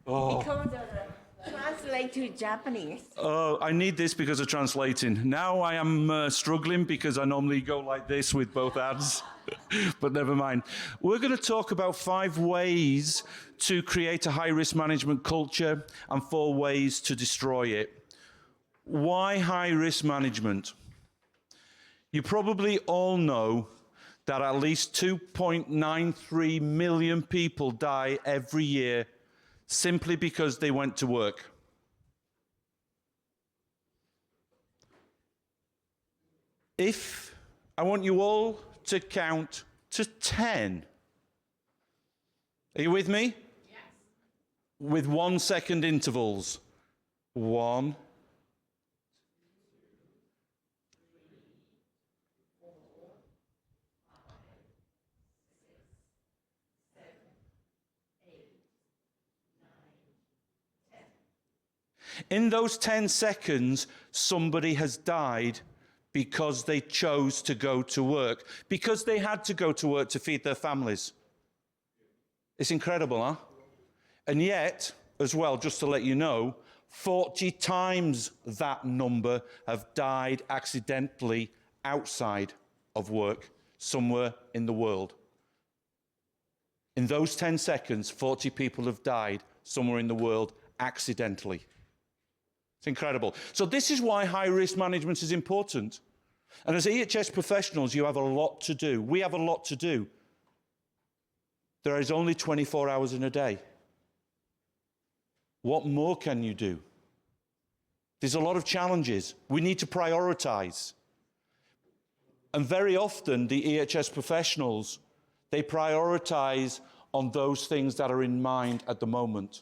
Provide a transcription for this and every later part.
Because translate to Japanese. I need this because of translating. Now I am struggling because I normally go like this with both hands, but never mind. We're going to talk about 5 ways to create a high-risk management culture and 4 ways to destroy it. Why high-risk management? You probably all know that at least 2.93 million people die every year simply because they went to work. If I want you all to count to 10. Are you with me? Yes. With 1 second intervals. 1, 2. In those 10 seconds, somebody has died because they chose to go to work, because they had to go to work to feed their families. It's incredible, huh? And yet, as well, just to let you know, 40 times that number have died accidentally outside of work, somewhere in the world. In those 10 seconds, 40 people have died somewhere in the world accidentally. It's incredible. So this is why high-risk management is important. And as EHS professionals, you have a lot to do. We have a lot to do. There is only 24 hours in a day. What more can you do? There's a lot of challenges. We need to prioritize. And very often, the EHS professionals, they prioritize on those things that are in mind at the moment.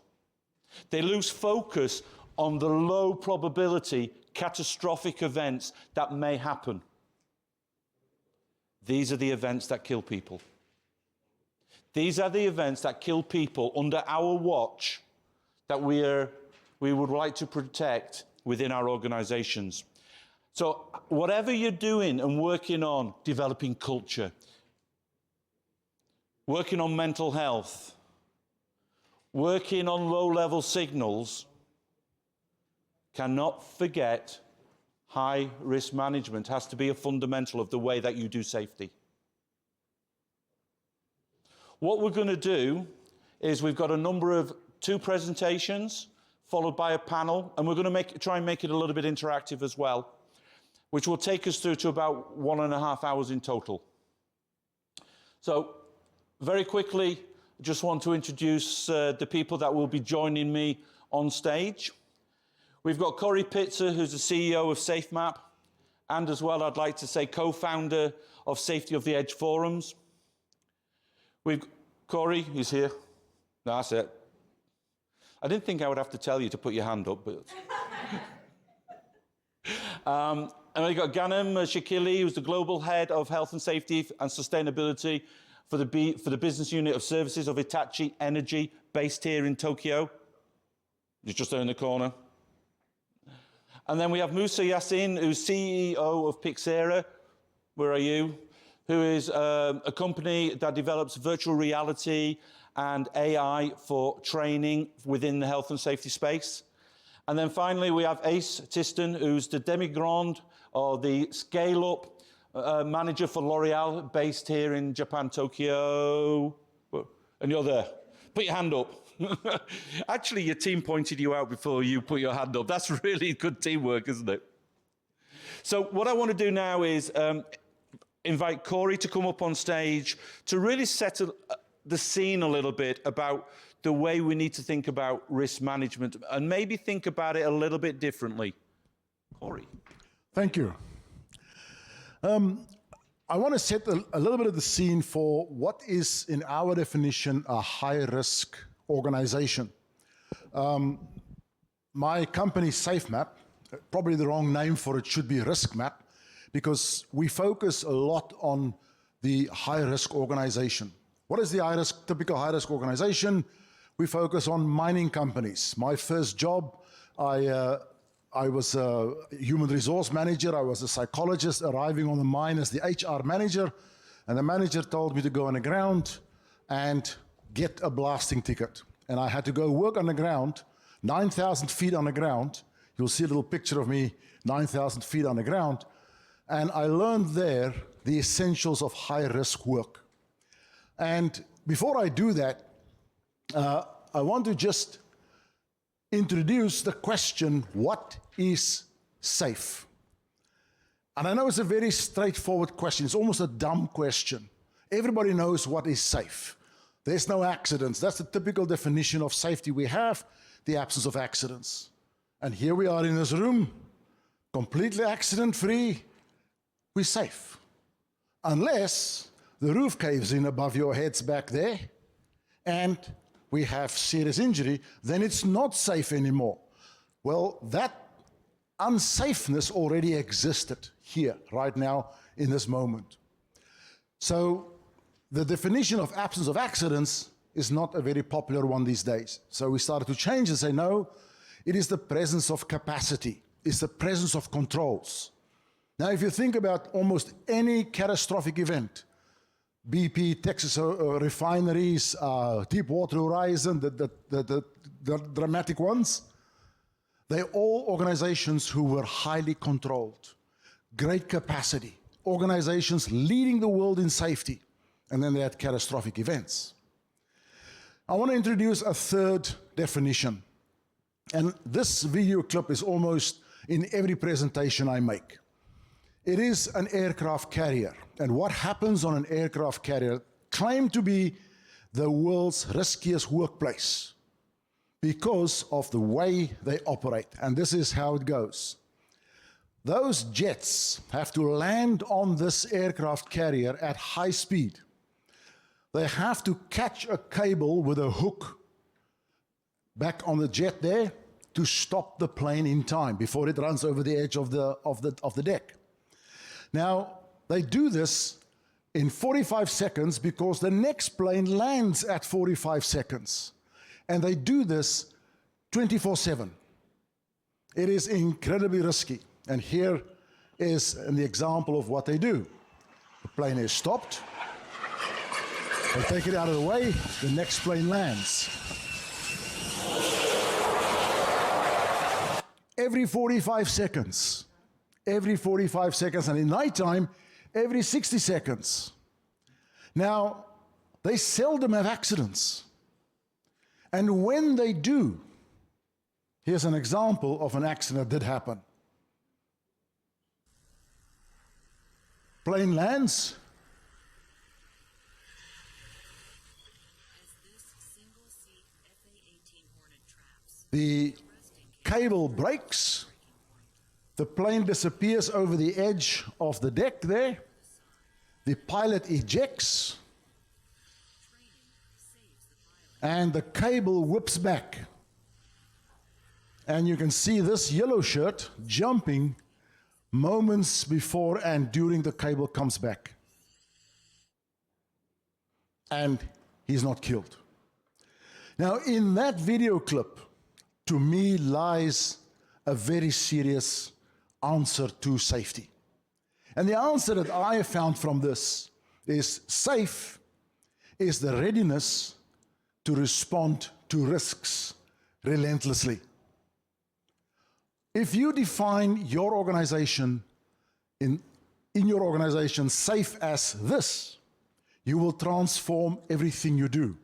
They lose focus on the low probability catastrophic events that may happen. These are the events that kill people. These are the events that kill people under our watch that we would like to protect within our organizations. So whatever you're doing and working on, developing culture, working on mental health, working on low-level signals, cannot forget high-risk management has to be a fundamental of the way that you do safety. What we're going to do is we've got a number of 2 presentations followed by a panel, and we're going to try and make it a little bit interactive as well, which will take us through to about 1.5 hours in total. So very quickly, I just want to introduce the people that will be joining me on stage. We've got Corey Pitzer, who's the CEO of SafeMap, and as well, I'd like to say, co-founder of Safety of the Edge Forums. Corey, he's here. That's it. I didn't think I would have to tell you to put your hand up, but... and we've got Ghanem Shakili, who's the Global Head of Health and Safety and Sustainability for the Business Unit of Services of Hitachi Energy, based here in Tokyo. He's just there in the corner. And then we have Musa Yassin, who's CEO of Pixera. Where are you? Who is a company that develops virtual reality and AI for training within the health and safety space. And then finally, we have Ace Tiston, who's the Demigrand, or the scale-up manager for L'Oreal, based here in Japan, Tokyo. And you're there. Put your hand up. Actually, your team pointed you out before you put your hand up. That's really good teamwork, isn't it? So what I want to do now is invite Corey to come up on stage to really set the scene a little bit about the way we need to think about risk management and maybe think about it a little bit differently. Corey. Thank you. I want to set a little bit of the scene for what is, in our definition, a high-risk organization. My company, SafeMap, probably the wrong name for it should be RiskMap, because we focus a lot on the high-risk organization. What is the typical high-risk organization? We focus on mining companies. My first job, I was a human resource manager. I was a psychologist arriving on the mine as the HR manager, and the manager told me to go on the ground and get a blasting ticket. and I had to go work on the ground, 9,000 feet on the ground. You'll see a little picture of me, 9,000 feet on the ground. And I learned there the essentials of high-risk work. And before I do that, I want to just introduce the question, what is safe? And I know it's a very straightforward question. It's almost a dumb question. Everybody knows what is safe. There's no accidents. That's the typical definition of safety we have, the absence of accidents. And here we are in this room, completely accident-free. We're safe. Unless the roof caves in above your heads back there, and we have serious injury, then it's not safe anymore. Well, that unsafeness already existed here, right now, in this moment. So the definition of absence of accidents is not a very popular one these days. So we started to change and say, no, it is the presence of capacity. It's the presence of controls. Now, if you think about almost any catastrophic event, BP, Texas refineries, Deepwater Horizon, the dramatic ones, they're all organizations who were highly controlled, great capacity, organizations leading the world in safety, and then they had catastrophic events. I want to introduce a third definition, and this video clip is almost in every presentation I make. It is an aircraft carrier, and what happens on an aircraft carrier claimed to be the world's riskiest workplace because of the way they operate, and this is how it goes. Those jets have to land on this aircraft carrier at high speed. They have to catch a cable with a hook back on the jet there to stop the plane in time before it runs over the edge of the deck. Now, they do this in 45 seconds because the next plane lands at 45 seconds. And they do this 24/7. It is incredibly risky. And here is an example of what they do. The plane is stopped. They take it out of the way. The next plane lands. Every 45 seconds. Every 45 seconds, and in nighttime, every 60 seconds. Now, they seldom have accidents. And when they do, here's an example of an accident that did happen. Plane lands. The cable breaks. The plane disappears over the edge of the deck there. The pilot ejects. And the cable whips back. And you can see this yellow shirt jumping moments before and during the cable comes back. And he's not killed. Now, in that video clip, to me lies a very serious answer to safety. And the answer that I have found from this is safe is the readiness to respond to risks relentlessly. If you define your organization in your organization safe as this, you will transform everything you do.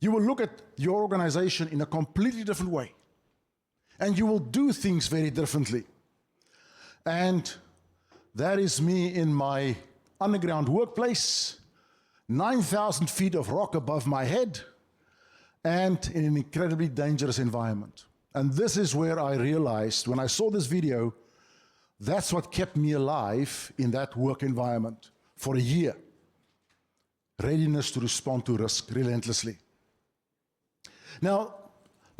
You will look at your organization in a completely different way. And you will do things very differently. And that is me in my underground workplace, 9,000 feet of rock above my head, and in an incredibly dangerous environment. And this is where I realized, when I saw this video, that's what kept me alive in that work environment for a year. Readiness to respond to risk relentlessly. Now,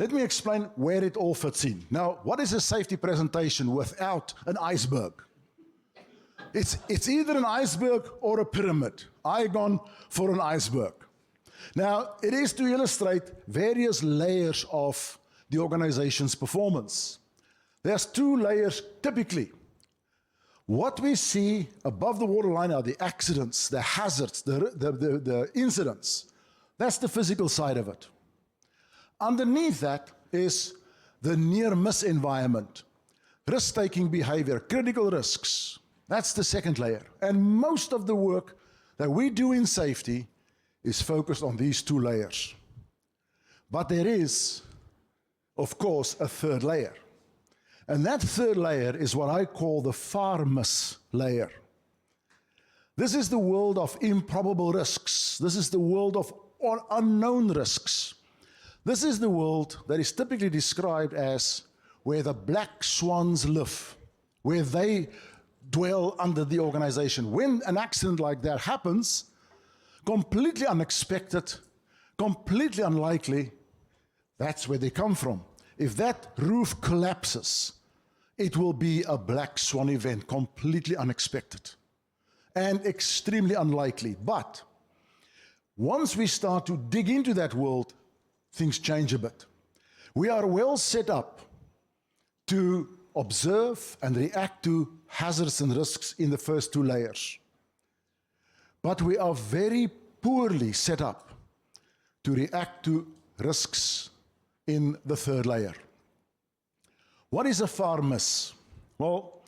let me explain where it all fits in. Now, what is a safety presentation without an iceberg? It's either an iceberg or a pyramid. I've gone for an iceberg. Now, it is to illustrate various layers of the organization's performance. There's two layers typically. What we see above the waterline are the accidents, the hazards, the incidents. That's the physical side of it. Underneath that is the near-miss environment, risk-taking behavior, critical risks. That's the second layer. And most of the work that we do in safety is focused on these two layers. But there is, of course, a third layer. And that third layer is what I call the far-miss layer. This is the world of improbable risks. This is the world of unknown risks. This is the world that is typically described as where the black swans live, where they dwell under the organization. When an accident like that happens, completely unexpected, completely unlikely, that's where they come from. If that roof collapses, it will be a black swan event, completely unexpected and extremely unlikely. But once we start to dig into that world, things change a bit. We are well set up to observe and react to hazards and risks in the first two layers. But we are very poorly set up to react to risks in the third layer. What is a far miss? Well,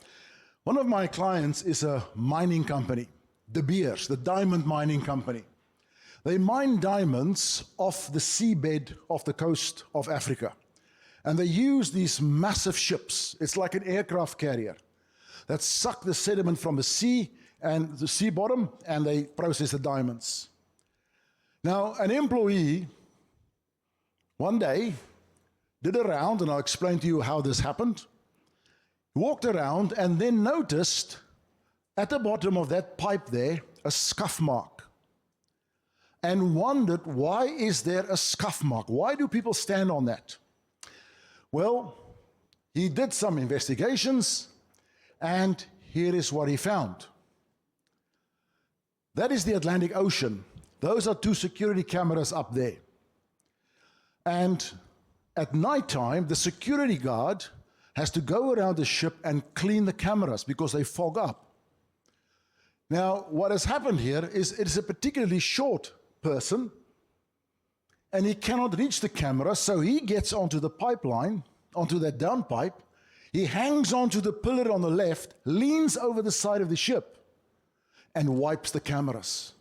one of my clients is a mining company, De Beers, the diamond mining company. They mine diamonds off the seabed of the coast of Africa. And they use these massive ships. It's like an aircraft carrier that suck the sediment from the sea and the sea bottom, and they process the diamonds. Now, an employee one day did a round, and I'll explain to you how this happened. He walked around and then noticed at the bottom of that pipe there a scuff mark, and wondered, why is there a scuff mark? Why do people stand on that? Well, he did some investigations, and here is what he found. That is the Atlantic Ocean. Those are two security cameras up there. And at nighttime, the security guard has to go around the ship and clean the cameras because they fog up. Now, what has happened here is it is a particularly short person, and he cannot reach the camera, so he gets onto the pipeline, onto that downpipe. He hangs onto the pillar on the left, leans over the side of the ship, and wipes the cameras.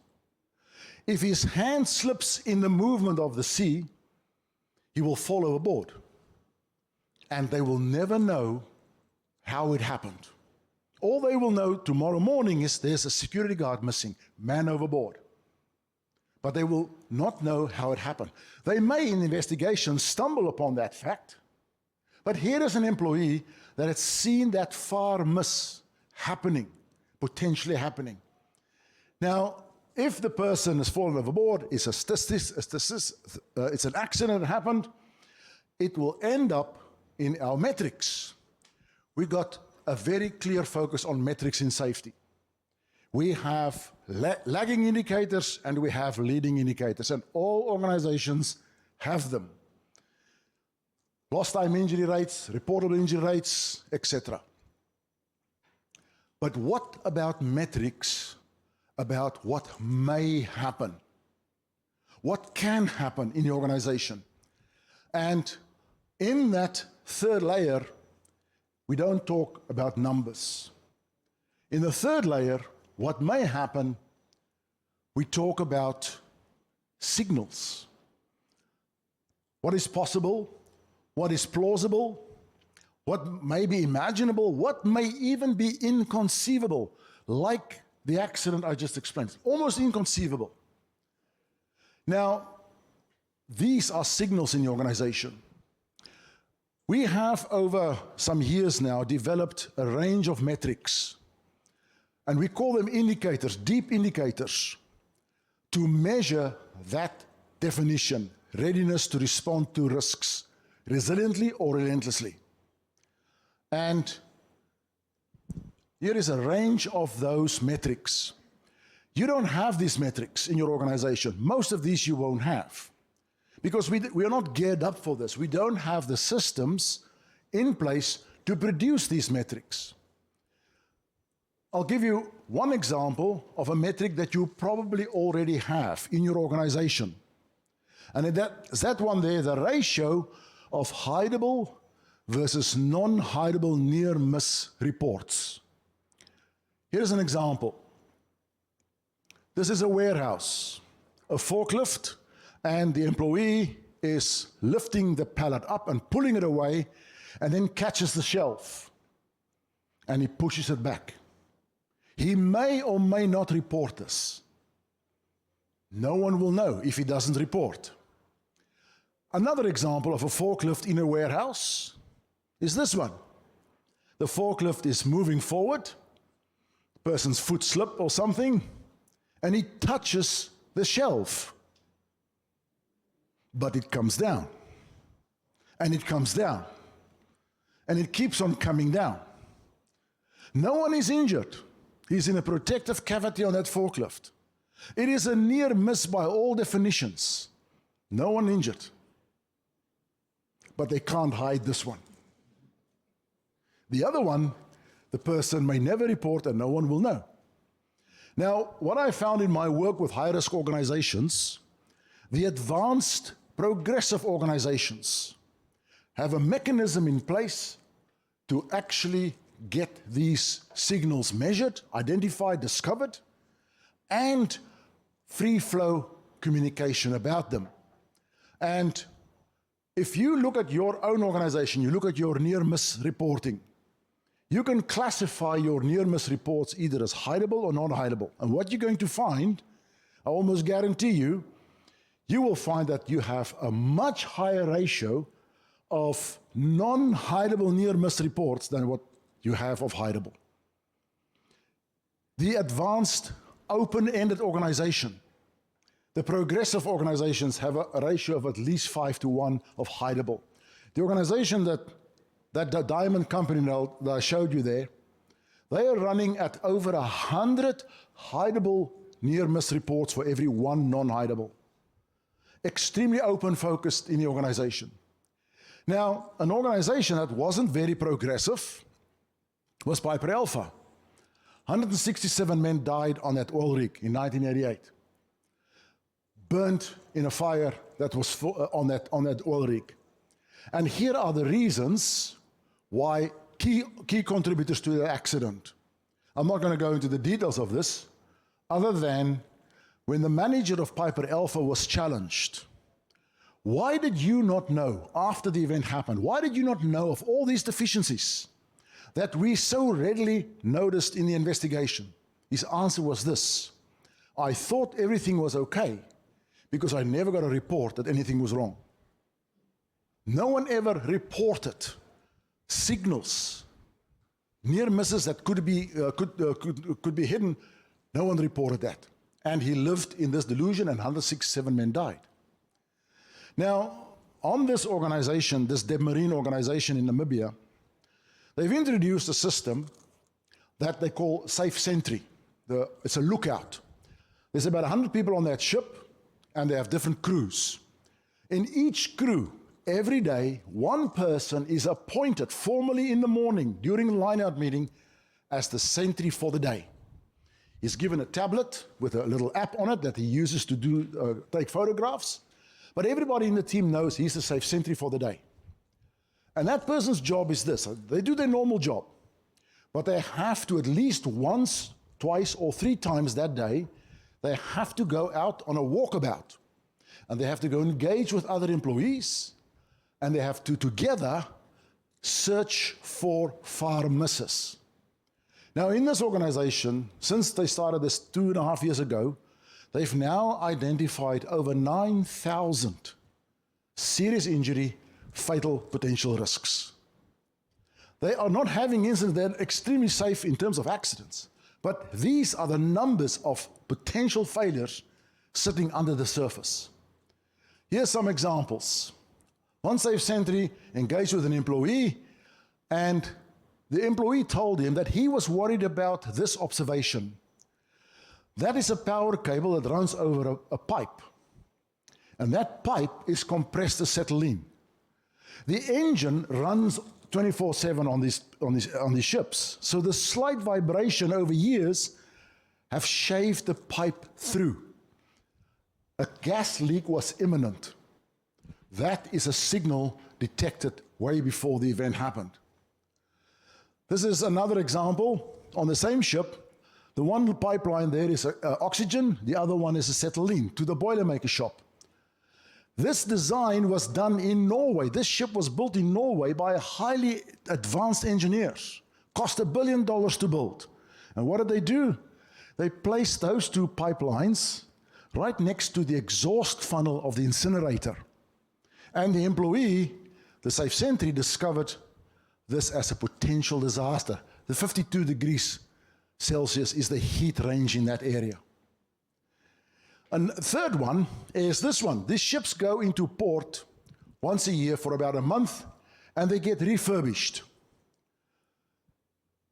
If his hand slips in the movement of the sea, he will fall overboard. And they will never know how it happened. All they will know tomorrow morning is there's a security guard missing, man overboard. But they will not know how it happened. They may, in investigation, stumble upon that fact. But here is an employee that had seen that far miss happening, potentially happening. Now, if the person has fallen overboard, it's an accident that happened, it will end up in our metrics. We got a very clear focus on metrics in safety. We have lagging indicators and we have leading indicators, and all organizations have them. Lost time injury rates, reportable injury rates, etc. But what about metrics about what may happen? What can happen in the organization? And in that third layer, we don't talk about numbers. In the third layer, what may happen, we talk about signals. What is possible? What is plausible? What may be imaginable? What may even be inconceivable, like the accident I just explained. Almost inconceivable. Now, these are signals in the organization. We have, over some years now, developed a range of metrics, and we call them indicators, deep indicators, to measure that definition, readiness to respond to risks, resiliently or relentlessly. And here is a range of those metrics. You don't have these metrics in your organization. Most of these you won't have, because we are not geared up for this. We don't have the systems in place to produce these metrics. I'll give you one example of a metric that you probably already have in your organization, And that one there, the ratio of hideable versus non-hideable near-miss reports. Here's an example. This is a warehouse, a forklift, and the employee is lifting the pallet up and pulling it away, and then catches the shelf, and he pushes it back. He may or may not report this. No one will know if he doesn't report. Another example of a forklift in a warehouse is this one. The forklift is moving forward, the person's foot slipped or something, and he touches the shelf. But it comes down, and it comes down, and it keeps on coming down. No one is injured. He's in a protective cavity on that forklift. It is a near miss by all definitions. No one injured. But they can't hide this one. The other one, the person may never report and no one will know. Now, what I found in my work with high-risk organizations, the advanced progressive organizations have a mechanism in place to actually get these signals measured, identified, discovered, and free-flow communication about them. And if you look at your own organization, you look at your near-miss reporting, you can classify your near-miss reports either as hideable or non-hideable. And what you're going to find, I almost guarantee you, you will find that you have a much higher ratio of non-hideable near-miss reports than what you have of hideable. The advanced open-ended organization, the progressive organizations have a ratio of at least 5:1 of hideable. The organization that diamond company that I showed you there, they are running at over 100 hideable near-miss reports for every one non-hideable. Extremely open-focused in the organization. Now, an organization that wasn't very progressive was Piper Alpha. 167 men died on that oil rig in 1988. Burnt in a fire that was on that oil rig. And here are the reasons why key contributors to the accident. I'm not going to go into the details of this, other than when the manager of Piper Alpha was challenged. Why did you not know after the event happened? Why did you not know of all these deficiencies that we so readily noticed in the investigation? His answer was this: I thought everything was okay because I never got a report that anything was wrong. No one ever reported signals, near misses that could be hidden. No one reported that. And he lived in this delusion, and 167 men died. Now, on this organization, this Marine organization in Namibia, they've introduced a system that they call Safe Sentry. It's a lookout. There's about 100 people on that ship, and they have different crews. In each crew, every day, one person is appointed formally in the morning during the line-out meeting as the sentry for the day. He's given a tablet with a little app on it that he uses to take photographs, but everybody in the team knows he's the safe sentry for the day. And that person's job is this: they do their normal job, but they have to at least once, twice, or 3 times that day, they have to go out on a walkabout, and they have to go engage with other employees, and they have to together search for fire misses. Now, in this organization, since they started this 2.5 years ago, they've now identified over 9,000 serious injury, fatal potential risks. They are not having incidents, they're extremely safe in terms of accidents, but these are the numbers of potential failures sitting under the surface. Here's some examples. One safe sentry engaged with an employee, and the employee told him that he was worried about this observation. That is a power cable that runs over a pipe, and that pipe is compressed acetylene. The engine runs 24/7 on these ships, so the slight vibration over years have shaved the pipe through. A gas leak was imminent. That is a signal detected way before the event happened. This is another example on the same ship. The one pipeline there is oxygen, the other one is acetylene to the Boilermaker shop. This design was done in Norway. This ship was built in Norway by highly advanced engineers. Cost $1 billion to build. And what did they do? They placed those two pipelines right next to the exhaust funnel of the incinerator. And the employee, the Safe Sentry, discovered this as a potential disaster. The 52 degrees Celsius is the heat range in that area. And third one is this one. These ships go into port once a year for about a month, and they get refurbished.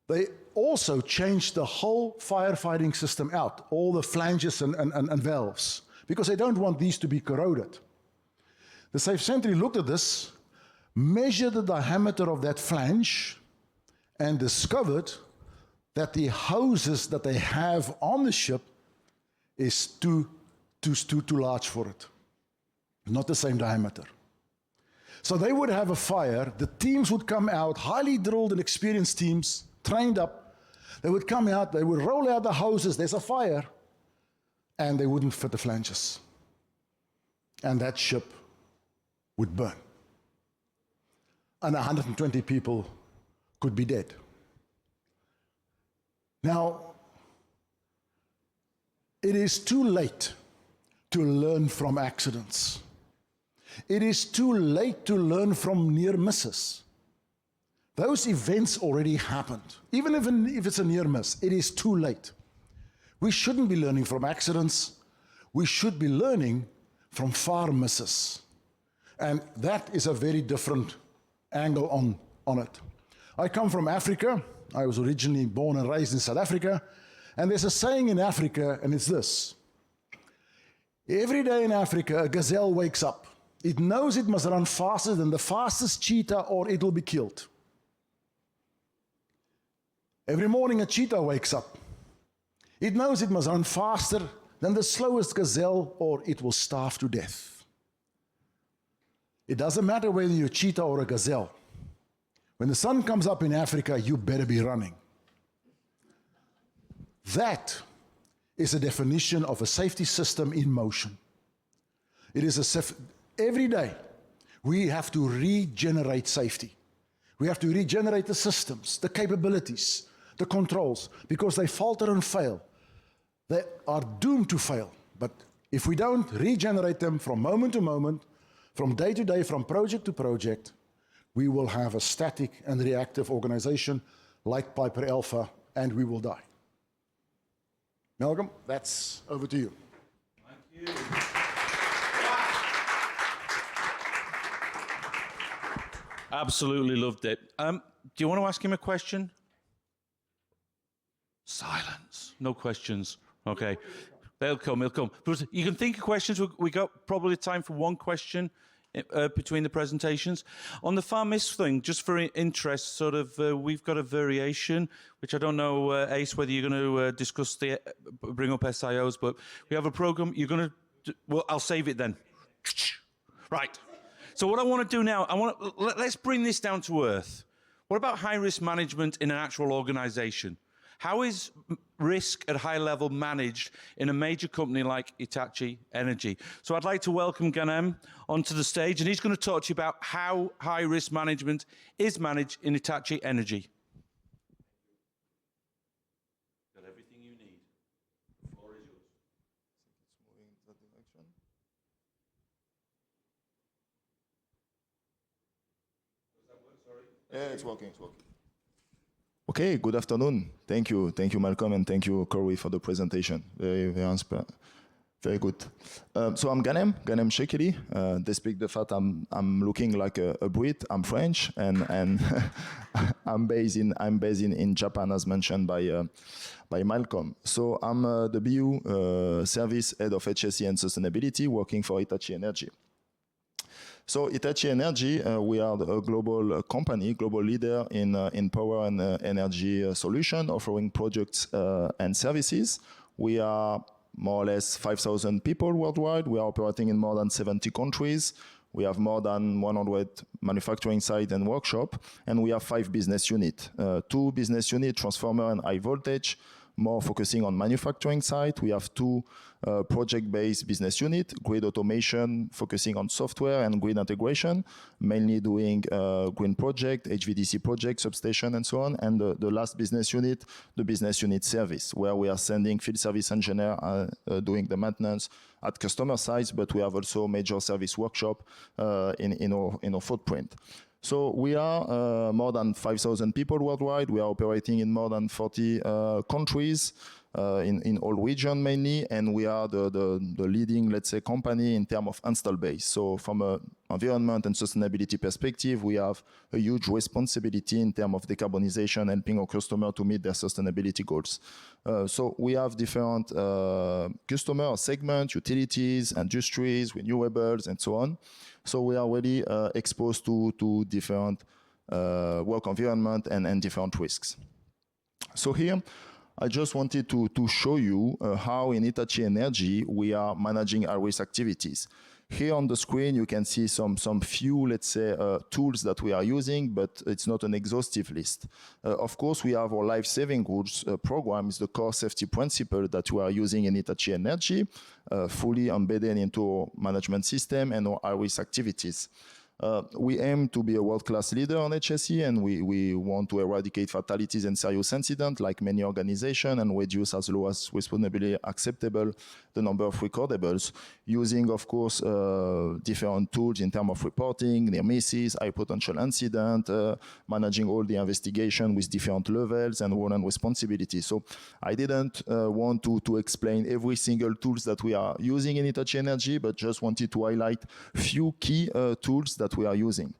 They also changed the whole firefighting system out, all the flanges and valves, because they don't want these to be corroded. The Safe Sentry looked at this, measured the diameter of that flange, and discovered that the hoses that they have on the ship is too large for it. Not the same diameter. So they would have a fire, the teams would come out, highly drilled and experienced teams, trained up, they would come out, they would roll out the hoses, there's a fire, and they wouldn't fit the flanges. And that ship would burn. And 120 people could be dead. Now, it is too late to learn from accidents. It is too late to learn from near misses. Those events already happened. Even if it's a near miss, it is too late. We shouldn't be learning from accidents. We should be learning from far misses. And that is a very different angle on it. I come from Africa. I was originally born and raised in South Africa. And there's a saying in Africa, and it's this. Every day in Africa, a gazelle wakes up. It knows it must run faster than the fastest cheetah or it will be killed. Every morning a cheetah wakes up. It knows it must run faster than the slowest gazelle or it will starve to death. It doesn't matter whether you're a cheetah or a gazelle. When the sun comes up in Africa, you better be running. That is a definition of a safety system in motion. It is every day we have to regenerate safety. We have to regenerate the systems, the capabilities, the controls, because they falter and fail. They are doomed to fail. But if we don't regenerate them from moment to moment, from day to day, from project to project, we will have a static and reactive organization like Piper Alpha, and we will die. Malcolm, that's over to you. Thank you. Absolutely loved it. Do you want to ask him a question? Silence. No questions. Okay. They'll come. But you can think of questions. We got probably time for one question between the presentations. On the far miss thing, just for interest, sort of, we've got a variation, which I don't know, Ace, whether you're going to discuss bring up SIOs, but we have a program. You're going to, well, I'll save it then. Right. So what I want to do now, let's bring this down to earth. What about high-risk management in an actual organization? How is risk at high level managed in a major company like Hitachi Energy? So I'd like to welcome Ganem onto the stage, and he's going to talk to you about how high-risk management is managed in Hitachi Energy. Got everything you need. The floor is yours. It's moving in that direction. Does that work? Sorry. Yeah, it's working. Okay, good afternoon. Thank you, Malcolm, and thank you, Corey, for the presentation. Very good. So I'm Ganem Shekeli. Despite the fact I'm looking like a Brit, I'm French, and I'm based in Japan, as mentioned by Malcolm. So I'm the BU Service Head of HSE and Sustainability, working for Hitachi Energy. So Hitachi Energy, we are a global company, global leader in power and energy solution, offering products and services. We are more or less 5,000 people worldwide. We are operating in more than 70 countries. We have more than 100 manufacturing sites and workshop, and we have 5 business units. 2 business units, transformer and high voltage, more focusing on manufacturing side. We have 2 project-based business units, grid automation, focusing on software and grid integration, mainly doing green project, HVDC project, substation, and so on. And the last business unit, the business unit service, where we are sending field service engineer doing the maintenance at customer sites, but we have also major service workshop in our footprint. So we are more than 5,000 people worldwide. We are operating in more than 40 countries, in all regions mainly, and we are the leading, let's say, company in terms of install base. So from an environment and sustainability perspective, we have a huge responsibility in terms of decarbonization, helping our customer to meet their sustainability goals. So we have different customer segments, utilities, industries, renewables, and so on. So we are really exposed to different work environment and different risks. So here, I just wanted to show you how in Hitachi Energy we are managing our risk activities. Here on the screen, you can see some few, let's say, tools that we are using, but it's not an exhaustive list. Of course, we have our life-saving rules program, is the core safety principle that we are using in Hitachi Energy, fully embedded into our management system and our risk activities. We aim to be a world-class leader on HSE, and we want to eradicate fatalities and serious incidents like many organizations and reduce as low as reasonably acceptable the number of recordables, using, of course, different tools in terms of reporting, near misses, high potential incident, managing all the investigation with different levels and role and responsibility. So I didn't want to explain every single tools that we are using in Hitachi Energy, but just wanted to highlight few key tools that we are using.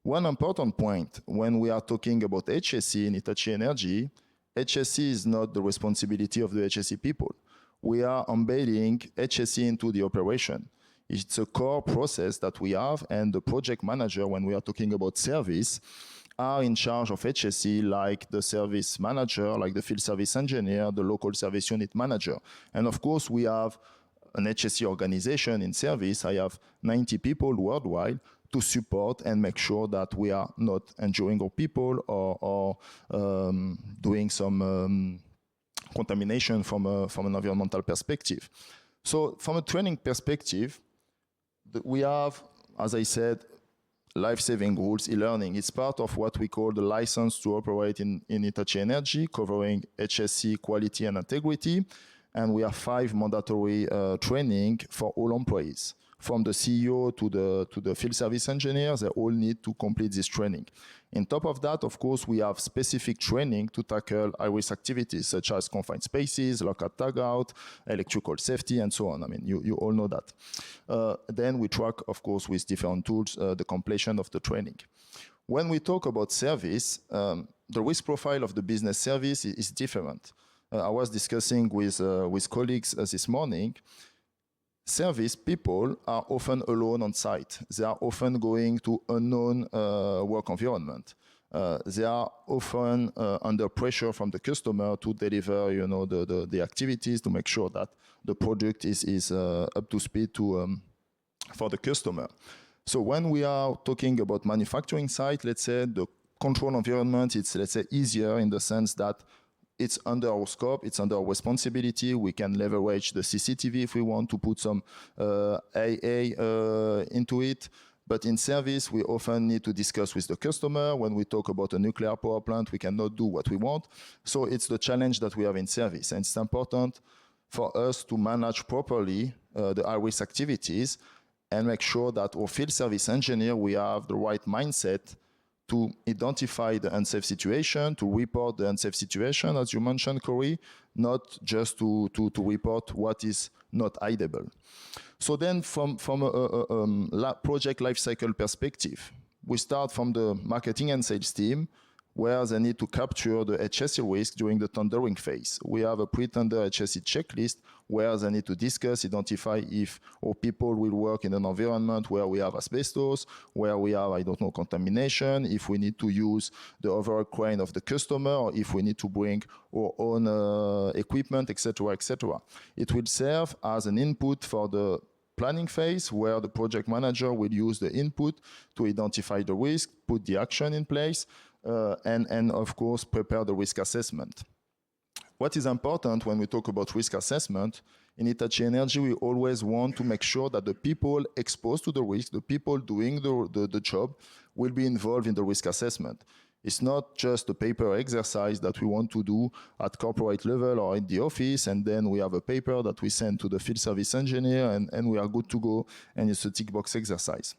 One important point when we are talking about HSE in Hitachi Energy, HSE is not the responsibility of the HSE people. We are embedding HSE into the operation. It's a core process that we have, and the project manager, when we are talking about service, are in charge of HSE, like the service manager, like the field service engineer, the local service unit manager. And of course, we have an HSE organization in service. I have 90 people worldwide to support and make sure that we are not injuring our people or doing some contamination from an environmental perspective. So from a training perspective, we have, as I said, life-saving rules, e-learning. It's part of what we call the license to operate in Hitachi Energy, covering HSE quality and integrity. And we have 5 mandatory training for all employees. From the CEO to the field service engineers, they all need to complete this training. On top of that, of course, we have specific training to tackle high-risk activities, such as confined spaces, lockout tagout, electrical safety, and so on. I mean, you all know that. Then we track, of course, with different tools, the completion of the training. When we talk about service, the risk profile of the business service is different. I was discussing with colleagues this morning. Service people are often alone on site. They are often going to unknown work environment. They are often under pressure from the customer to deliver, the activities to make sure that the product is up to speed for the customer. So when we are talking about manufacturing site, let's say the control environment, it's, let's say, easier in the sense that it's under our scope, it's under our responsibility. We can leverage the CCTV if we want to put some AA into it. But in service, we often need to discuss with the customer. When we talk about a nuclear power plant, we cannot do what we want. So it's the challenge that we have in service. And it's important for us to manage properly the high-risk activities and make sure that our field service engineer, we have the right mindset to identify the unsafe situation, to report the unsafe situation, as you mentioned, Corey, not just to report what is not hideable. So then from a project lifecycle perspective, we start from the marketing and sales team, where they need to capture the HSE risk during the tendering phase. We have a pre-tender HSE checklist where they need to discuss, identify if our people will work in an environment where we have asbestos, where we have, contamination, if we need to use the overall crane of the customer, or if we need to bring our own equipment, etc., etc. It will serve as an input for the planning phase, where the project manager will use the input to identify the risk, put the action in place, and of course, prepare the risk assessment. What is important when we talk about risk assessment, in Hitachi Energy, we always want to make sure that the people exposed to the risk, the people doing the job, will be involved in the risk assessment. It's not just a paper exercise that we want to do at corporate level or in the office, and then we have a paper that we send to the field service engineer, and we are good to go, and it's a tick box exercise.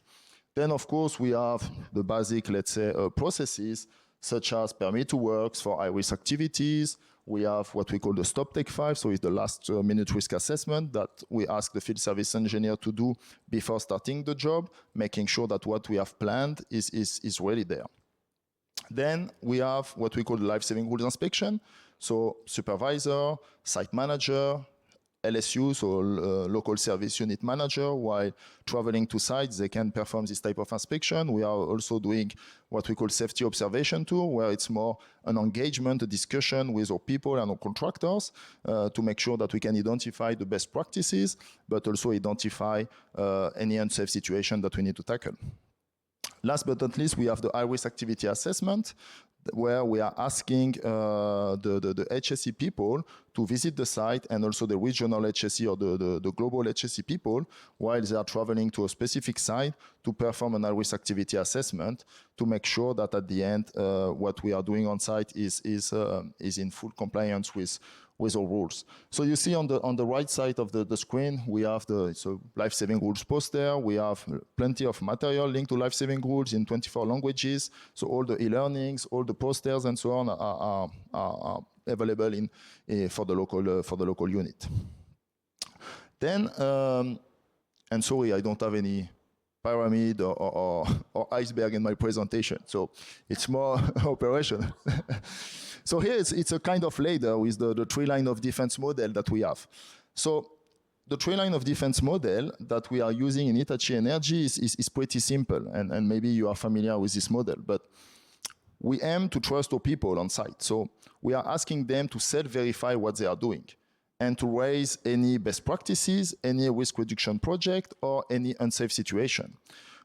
Then, of course, we have the basic, let's say, processes, such as permit to works for high-risk activities. We have what we call the stop take 5, so it's the last minute risk assessment that we ask the field service engineer to do before starting the job, making sure that what we have planned is really there. Then we have what we call the life-saving rules inspection. So supervisor, site manager, LSU, so local service unit manager, while traveling to sites, they can perform this type of inspection. We are also doing what we call safety observation tour, where it's more an engagement, a discussion with our people and our contractors to make sure that we can identify the best practices, but also identify any unsafe situation that we need to tackle. Last but not least, we have the high-risk activity assessment, where we are asking the HSE people to visit the site, and also the regional HSE or the global HSE people, while they are traveling to a specific site, to perform an high-risk activity assessment to make sure that at the end what we are doing on site is in full compliance with our rules. So you see on the right side of the screen, we have the life-saving rules poster. We have plenty of material linked to life-saving rules in 24 languages. So all the e-learnings, all the posters, and so on are available for the local unit. Then, and sorry, I don't have any pyramid or iceberg in my presentation, so it's more operational. So here it's a kind of ladder with the three line of defense model that we have. So the three line of defense model that we are using in Hitachi Energy is pretty simple, and maybe you are familiar with this model, but we aim to trust our people on site. So we are asking them to self-verify what they are doing and to raise any best practices, any risk reduction project, or any unsafe situation.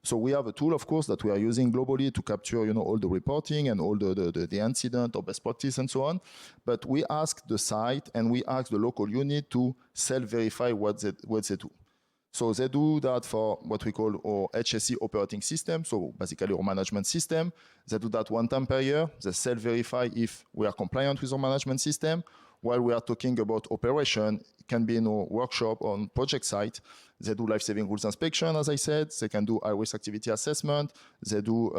So we have a tool, of course, that we are using globally to capture, all the reporting and all the incident or best practice and so on. But we ask the site and we ask the local unit to self-verify what they do. So they do that for what we call our HSE operating system, so basically our management system. They do that one time per year. They self-verify if we are compliant with our management system. While we are talking about operation, it can be in a workshop on project site. They do life-saving rules inspection, as I said. They can do high-risk activity assessment. They do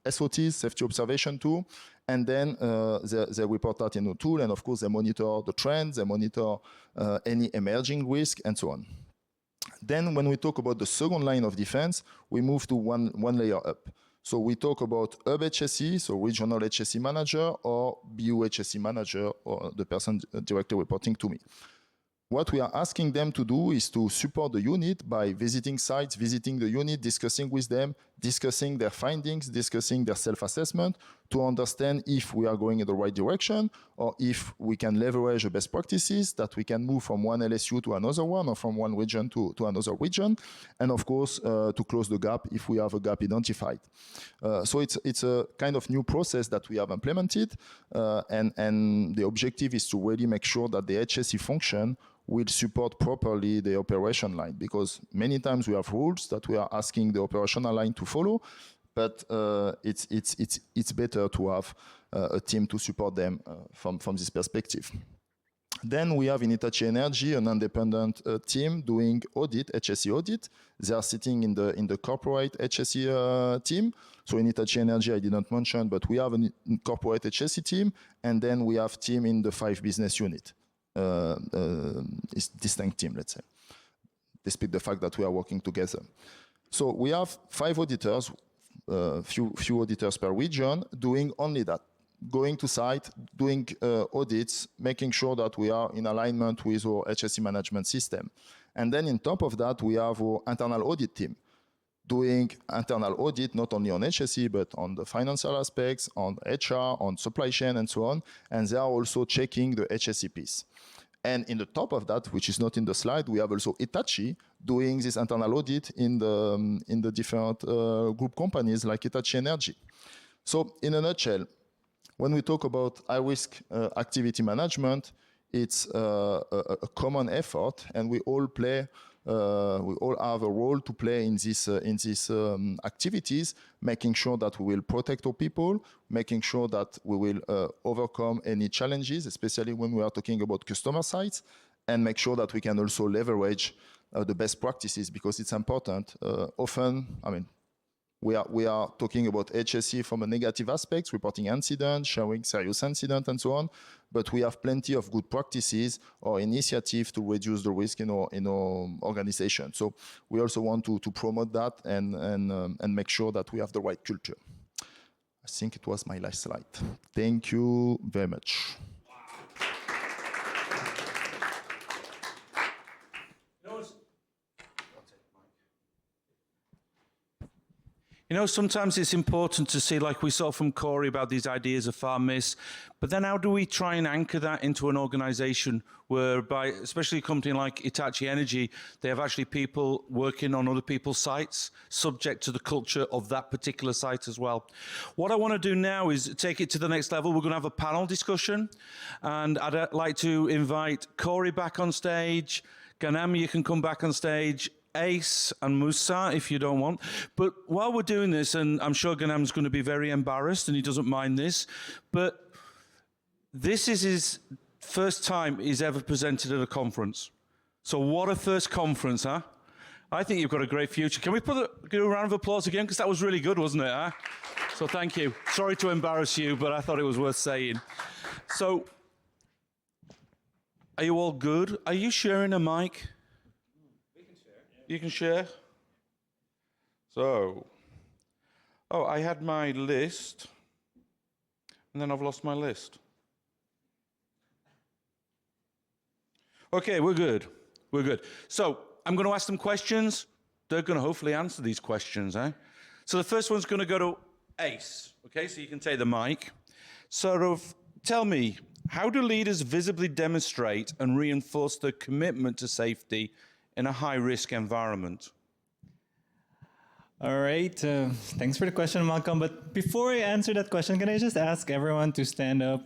SOTs, safety observation too. And then they report that in a tool. And of course, they monitor the trends. They monitor any emerging risk and so on. Then when we talk about the second line of defense, we move to one layer up. So we talk about hub HSE, so regional HSE manager, or BU HSE manager, or the person directly reporting to me. What we are asking them to do is to support the unit by visiting sites, visiting the unit, discussing with them, discussing their findings, discussing their self-assessment to understand if we are going in the right direction or if we can leverage the best practices, that we can move from one LSU to another one or from one region to another region, and of course to close the gap if we have a gap identified. So it's a kind of new process that we have implemented, and the objective is to really make sure that the HSE function will support properly the operation line, because many times we have rules that we are asking the operational line to follow, but it's better to have a team to support them from this perspective. Then we have in Hitachi Energy an independent team doing audit, HSE audit. They are sitting in the corporate HSE team. So in Hitachi Energy, I didn't mention, but we have a corporate HSE team, and then we have team in the 5 business unit. Is distinct team, let's say, despite the fact that we are working together. So we have 5 auditors, few auditors per region, doing only that, going to site, doing audits, making sure that we are in alignment with our HSE management system. And then on top of that, we have our internal audit team, doing internal audit, not only on HSE, but on the financial aspects, on HR, on supply chain, and so on. And they are also checking the HSE piece. And in the top of that, which is not in the slide, we have also Hitachi doing this internal audit in the different group companies like Hitachi Energy. So in a nutshell, when we talk about high-risk activity management, it's a common effort, and we all have a role to play in these activities, making sure that we will protect our people, making sure that we will overcome any challenges, especially when we are talking about customer sites, and make sure that we can also leverage the best practices, because it's important. Often, I mean, we are talking about HSE from a negative aspect, reporting incidents, showing serious incidents, and so on. But we have plenty of good practices or initiatives to reduce the risk in our organization. So we also want to promote that and make sure that we have the right culture. I think it was my last slide. Thank you very much. You know, sometimes it's important to see, like we saw from Corey, about these ideas of farm-miss, but then how do we try and anchor that into an organization whereby, especially a company like Hitachi Energy, they have actually people working on other people's sites, subject to the culture of that particular site as well. What I want to do now is take it to the next level. We're going to have a panel discussion, and I'd like to invite Corey back on stage. Ghanem, you can come back on stage. Ace and Musa, if you don't want. But while we're doing this, and I'm sure Ghanem's going to be very embarrassed, and he doesn't mind this, but this is his first time he's ever presented at a conference. So what a first conference, huh? I think you've got a great future. Can we give a round of applause again? Because that was really good, wasn't it, huh? So thank you. Sorry to embarrass you, but I thought it was worth saying. So, are you all good? Are you sharing a mic? You can share. So, oh, I had my list, and then I've lost my list. Okay, we're good. We're good. So, I'm going to ask them questions. They're going to hopefully answer these questions, eh? So the first one's going to go to Ace. Okay, so you can take the mic. Sort of, tell me, how do leaders visibly demonstrate and reinforce their commitment to safety in a high-risk environment? All right, thanks for the question, Malcolm. But before I answer that question, can I just ask everyone to stand up?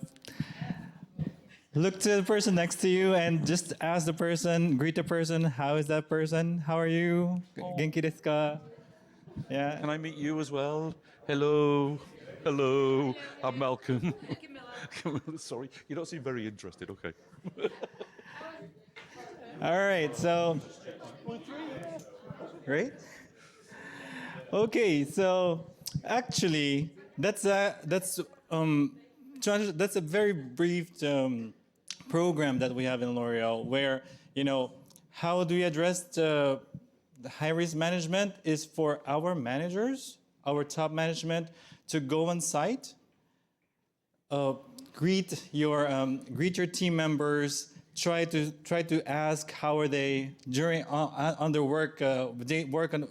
Look to the person next to you and just ask the person, greet the person, how is that person? How are you? Genki desu ka? Yeah. Can I meet you as well? Hello. Hello. I'm Malcolm. Sorry, you don't seem very interested. Okay. All right, so, right? Okay, so actually, that's a very brief program that we have in L'Oreal, where, you know, how do we address the high-risk management is for our managers, our top management, to go on site, greet your team members. Try to ask how are they during on their work. They work on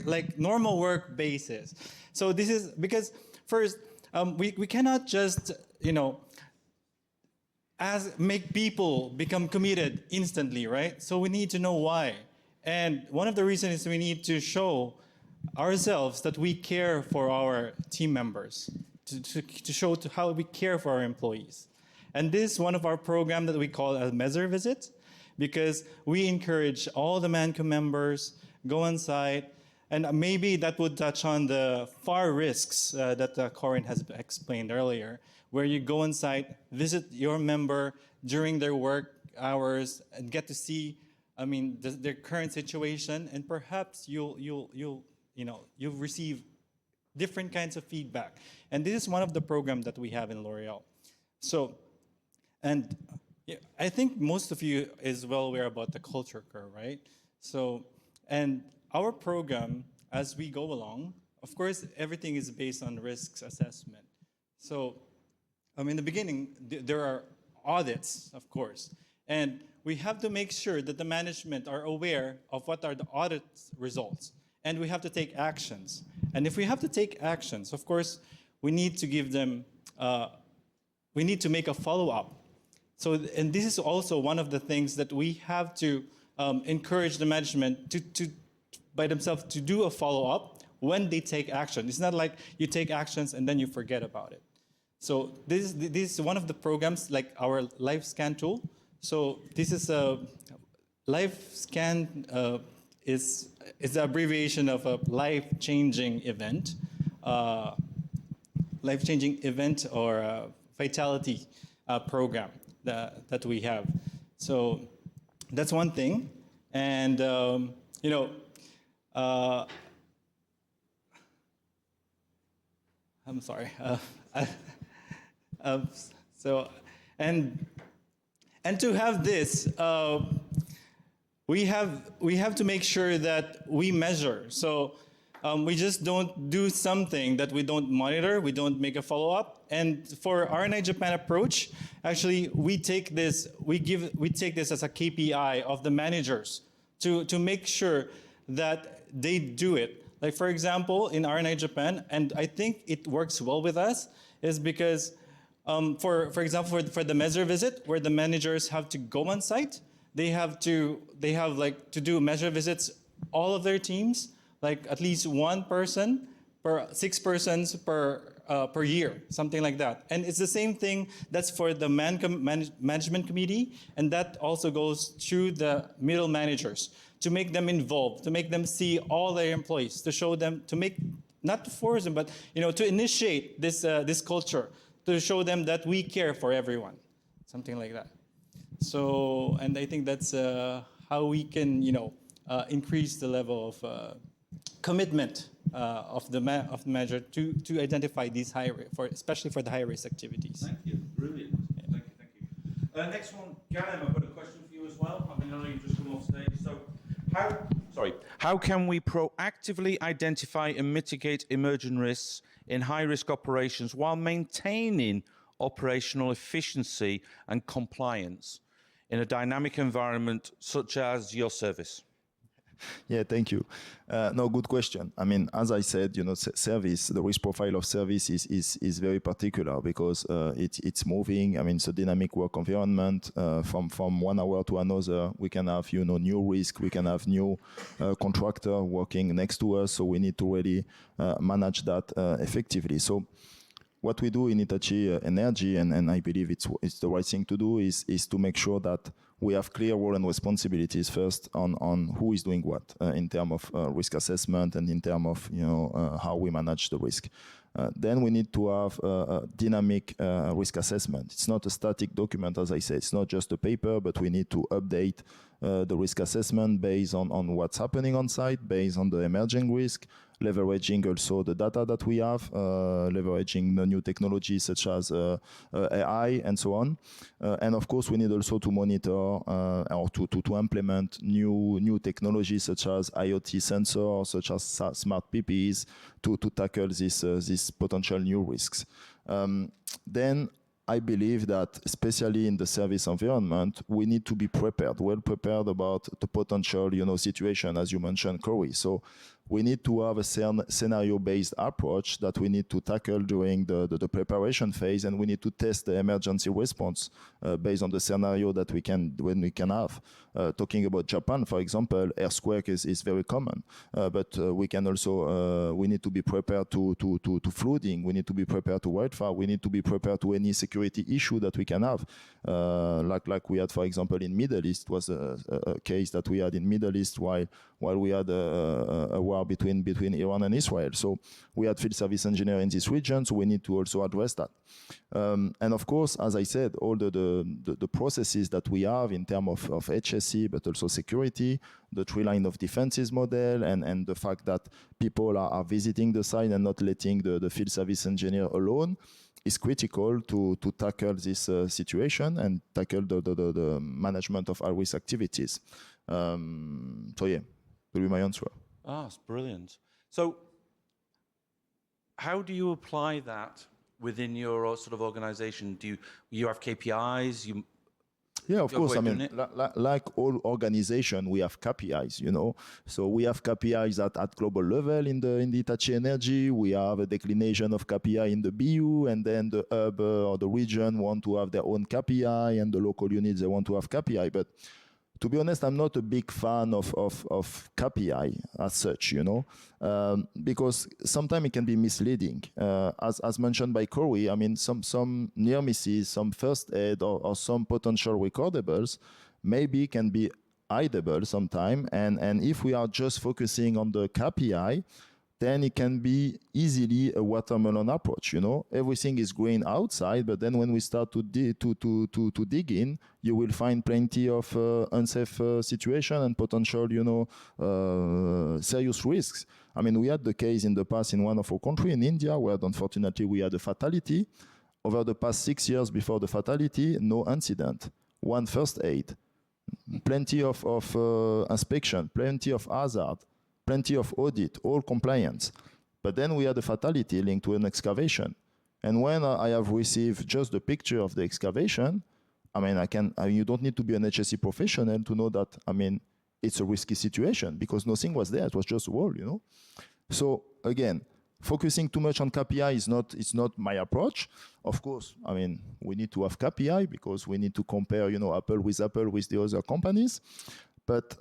like normal work basis. So this is because first we cannot just make people become committed instantly, right? So we need to know why, and one of the reasons is we need to show ourselves that we care for our team members, to show how we care for our employees. And this is one of our programs that we call a measure visit, because we encourage all the ManCo members go on site, and maybe that would touch on the far risks that Corinne has explained earlier, where you go on site, visit your member during their work hours, and get to see, their current situation, and perhaps you'll receive different kinds of feedback. And this is one of the programs that we have in L'Oreal. So. And I think most of you is well aware about the culture curve, right? So, and our program, as we go along, of course, everything is based on risks assessment. So, in the beginning, there are audits, of course. And we have to make sure that the management are aware of what are the audit results. And we have to take actions. And if we have to take actions, of course, we need to give them, we need to make a follow-up. So, and this is also one of the things that we have to encourage the management to by themselves to do a follow-up when they take action. It's not like you take actions and then you forget about it. So this is one of the programs, like our life scan tool. So this is a life scan is the abbreviation of a life-changing event, or a vitality program that we have. So that's one thing, and you know. I'm sorry. So, and to have this, we have to make sure that we measure. So we just don't do something that we don't monitor, we don't make a follow-up. And for RNI Japan approach, actually we take this as a KPI of the managers to make sure that they do it. Like for example, in RNI Japan, and I think it works well with us, is because for example, for the measure visit, where the managers have to go on site, they have to do measure visits, all of their teams, like at least one person per 6 persons per year, something like that. And it's the same thing that's for the management committee, and that also goes through the middle managers to make them involved, to make them see all their employees, to show them, to make, not to force them, but to initiate this culture, to show them that we care for everyone, something like that. So, and I think that's how we can, increase the level of commitment of the manager to identify these especially for the high risk activities. Thank you, brilliant. Thank you. Next one, Ganem, I've got a question for you as well. I know you've just come off stage. So, how can we proactively identify and mitigate emerging risks in high risk operations while maintaining operational efficiency and compliance in a dynamic environment such as your service? Yeah, thank you. No, good question. I mean, as I said, service, the risk profile of service is very particular because it's moving. I mean, it's a dynamic work environment. From 1 hour to another, we can have new risk. We can have new contractor working next to us. So we need to really manage that effectively. So what we do in Hitachi Energy, and I believe it's the right thing to do, is to make sure that we have clear role and responsibilities first on who is doing what in terms of risk assessment and in terms of how we manage the risk. Then we need to have a dynamic risk assessment. It's not a static document, as I said. It's not just a paper, but we need to update the risk assessment based on what's happening on site, based on the emerging risk, leveraging also the data that we have, leveraging the new technologies such as AI and so on. And of course, we need also to monitor or to implement new technologies such as IoT sensors, such as smart PPEs to tackle these potential new risks. Then I believe that, especially in the service environment, we need to be prepared, well prepared about the potential, situation, as you mentioned, Corey. So we need to have a scenario-based approach that we need to tackle during the preparation phase, and we need to test the emergency response based on the scenario that we can have. Talking about Japan, for example, earthquake is very common, but we can also we need to be prepared to flooding. We need to be prepared to wildfire. We need to be prepared to any security issue that we can have, like we had, for example, in Middle East. Was a case that we had in Middle East while we had a war between Iran and Israel. So we had field service engineer in this region, so we need to also address that. And of course, as I said, all the processes that we have in terms of HSE, but also security, the 3 line of defenses model, and the fact that people are visiting the site and not letting the field service engineer alone is critical to tackle this situation and tackle the management of our risk activities. So yeah, that will be my answer. Ah, it's brilliant. So how do you apply that within your sort of organization? Do you have KPIs? Yeah, of Your course. way I of mean, doing it? like all organization, we have KPIs, you know. So we have KPIs at global level in the Hitachi Energy. We have a declination of KPI in the BU, and then the hub or the region want to have their own KPI, and the local units, they want to have KPI. But to be honest, I'm not a big fan of KPI as such, you know, because sometimes it can be misleading. As mentioned by Corey, I mean, some near misses, some first aid, or some potential recordables maybe can be hideable sometime. And if we are just focusing on the KPI, then it can be easily a watermelon approach, you know. Everything is growing outside, but then when we start to dig in, you will find plenty of unsafe situation and potential, you know, serious risks. I mean, we had the case in the past in one of our countries, in India, where unfortunately we had a fatality. Over the past 6 years before the fatality, no incident, one first aid, plenty of inspection, plenty of hazard, plenty of audit, all compliance. But then we had a fatality linked to an excavation. And when I have received just the picture of the excavation, I mean, you don't need to be an HSE professional to know that, I mean, it's a risky situation because nothing was there. It was just a wall, you know. So again, focusing too much on KPI is not my approach. Of course, I mean, we need to have KPI because we need to compare, you know, Apple with the other companies. But